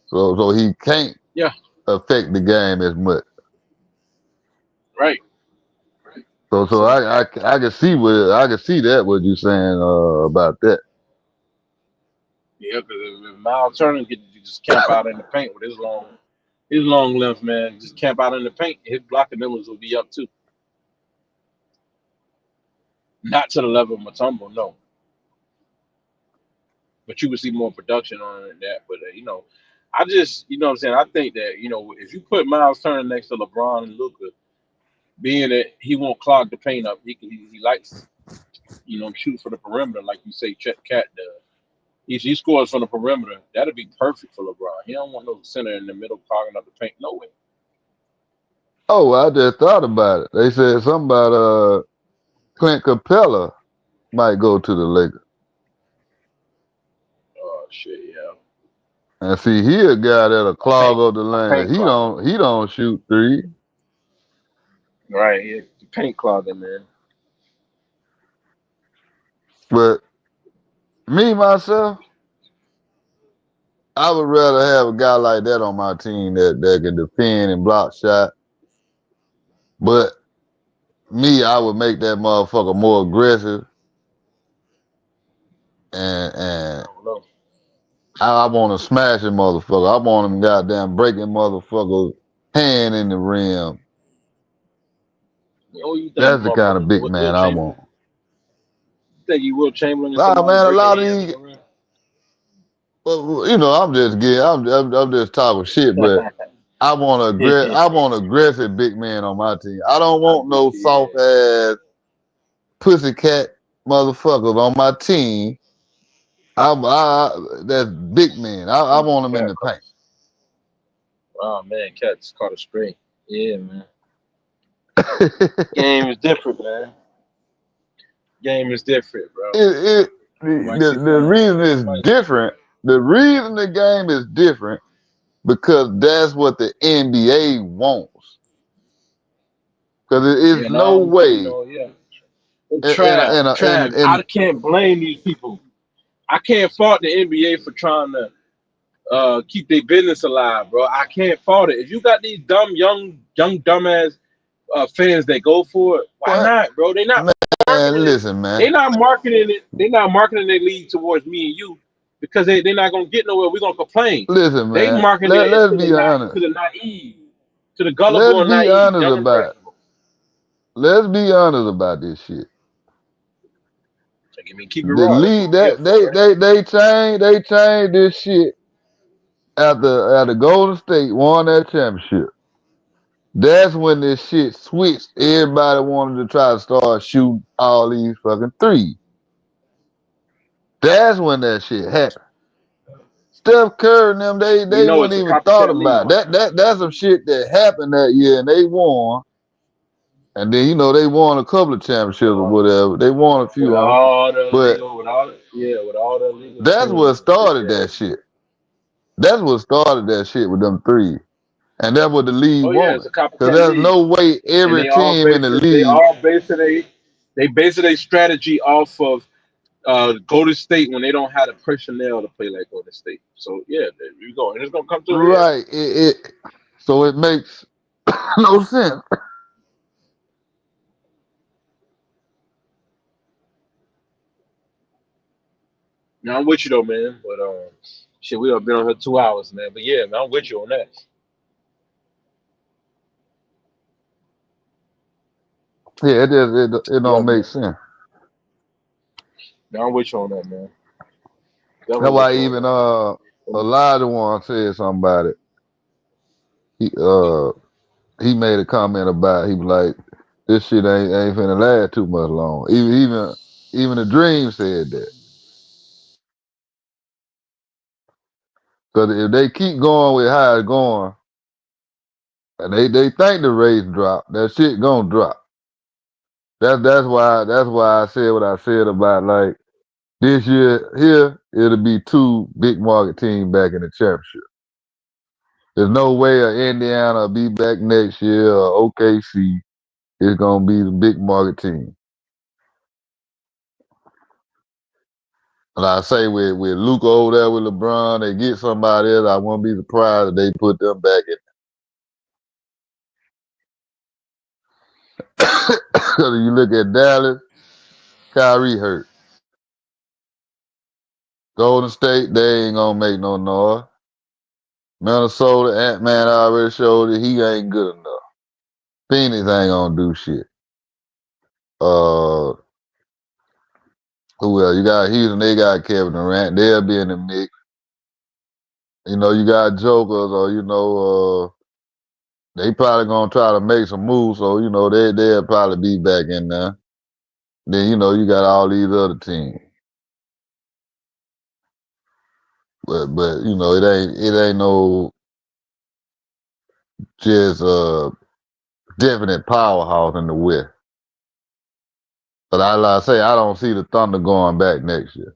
so he can't Yeah. affect the game as much. Right. So So I can see what you're saying about that. yeah, because if Miles Turner could just camp out in the paint with his long length, man, just camp out in the paint, his blocking numbers will be up too. Not to the level of Matumbo, no, but you would see more production on that. But I just, what I'm saying, I think that if you put Miles Turner next to LeBron and Luca, being that he won't clog the paint up, he likes shoot for the perimeter like you say Chet Cat does. he scores from the perimeter. That'd be perfect for LeBron. He don't want no center in the middle clogging up the paint. No way. Oh, I just thought about it. They said something about Clint Capella might go to the Lakers. Oh shit, yeah. And see, he a guy that'll A paint clog up the a lane. 'Cause paint clogger. He don't shoot three. Right, yeah. The paint clogger, man. But me myself, I would rather have a guy like that on my team that can defend and block shot. But me, I would make that motherfucker more aggressive, and I don't know. I want to smash him motherfucker. I want him goddamn breaking motherfucker hand in the rim. What do you think That's the kind of motherfuckers big Will man I want. Chamberlain? You think you Will Chamberlain and Nah, somebody man, a breaking lot their of hands in these, the rim? well, you know, I'm just getting, I'm just talking shit, but I want aggressive big man on my team. I don't I want get no you, soft yeah. ass pussycat motherfuckers on my team. That's big man. I Get want them in Cat the caught. paint. Oh man, Cat's caught a string. Yeah, man. Game is different, man. Game is different, bro. it You might see the some. reason You it's might see some. different. The reason the game is different because that's what the NBA wants. Because it is Yeah, no now you way know, yeah. But in Trav, I can't blame these people. I can't fault the NBA for trying to keep their business alive, bro. I can't fault it. If you got these dumb, young, dumbass fans that go for it, why what not, bro? They're not marketing man. it. Listen, man. They're not marketing it. They're not marketing their league towards me and you because they're not gonna get nowhere. We're gonna complain. Listen, They man. marketing it Let's be honest. to the naive, to the Let's gullible and be naive, honest young and about. impressionable. Let's be honest about this shit. So, I mean, keep it The raw. That's what league we're here that for, right? they changed this shit after Golden State won that championship. That's when this shit switched. Everybody wanted to try to start shooting all these fucking threes. That's when that shit happened. Steph Curry and them, We they know wouldn't it's a even thought copycat league, about my it. friend. That's some shit that happened that year and they won. And then, you know, they won a couple of championships With or all, whatever. They won a with few of them. all the But legal, with all the, yeah, with all the legal that's what changes and shit. started Yeah. that shit. That's what started that shit with them threes. And that's what the league Oh yeah, it's wanted. a Because copycat there's league, no way and every they all team in base the it. They league, all base it. They base it a strategy off of Golden State when they don't have the personnel to play like Golden State. So yeah, there you go, and it's gonna come to a head. right, so it makes no sense. Now I'm with you though, man. But shit, we have been on here 2 hours, man. But yeah, man, I'm with you on that. Yeah, it Yeah, don't make man. sense. Now I'm with you on that, man. That's Definitely with why you on even that. Elijah one said something about it. He he made a comment about it. He was like, this shit ain't finna last too much long. Even the Dream said that. Because if they keep going with how it's going, and they think the rates drop, that shit gonna drop. That's why I said what I said about like this year here, it'll be two big market teams back in the championship. There's no way Indiana will be back next year or OKC is gonna be the big market team. And I say with Luca over there with LeBron, they get somebody else. I won't be surprised if they put them back in. Because you look at Dallas, Kyrie hurt. Golden State, they ain't gonna make no noise. Minnesota, Ant-Man already showed that he ain't good enough. Phoenix ain't gonna do shit. Uh, who else? You got Houston, they got Kevin Durant. They'll be in the mix. You know, you got Jokers or, they probably gonna try to make some moves, so, they'll probably be back in there. Then, you got all these other teams. but you know, it ain't no just definite powerhouse in the West. But I say I don't see the Thunder going back next year.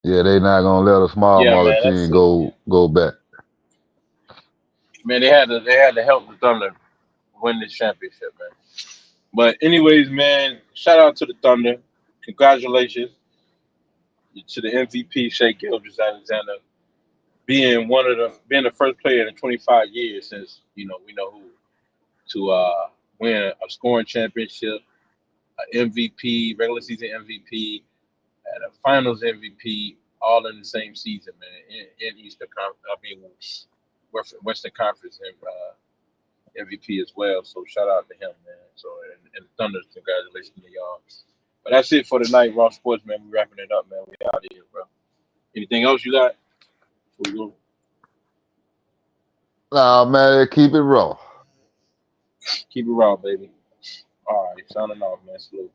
Yeah, they not gonna let a small Yeah, market man, that's team it, man. go back. Man, they had to help the Thunder win this championship, man. But anyways, man, shout out to the Thunder. Congratulations to the MVP, Shea Gilgeous-Alexander, being the first player in 25 years since we know who to win a scoring championship, an MVP, regular season MVP, and a Finals MVP, all in the same season, man. In Eastern Conference, I mean Western Conference MVP as well. So shout out to him, man. So and the Thunder, congratulations to y'all. But that's it for tonight, Raw Sports, man. We wrapping it up, man. We out of here, bro. Anything else you got? We go. Nah, man, keep it raw. Keep it raw, baby. All right, signing off, man. Salute.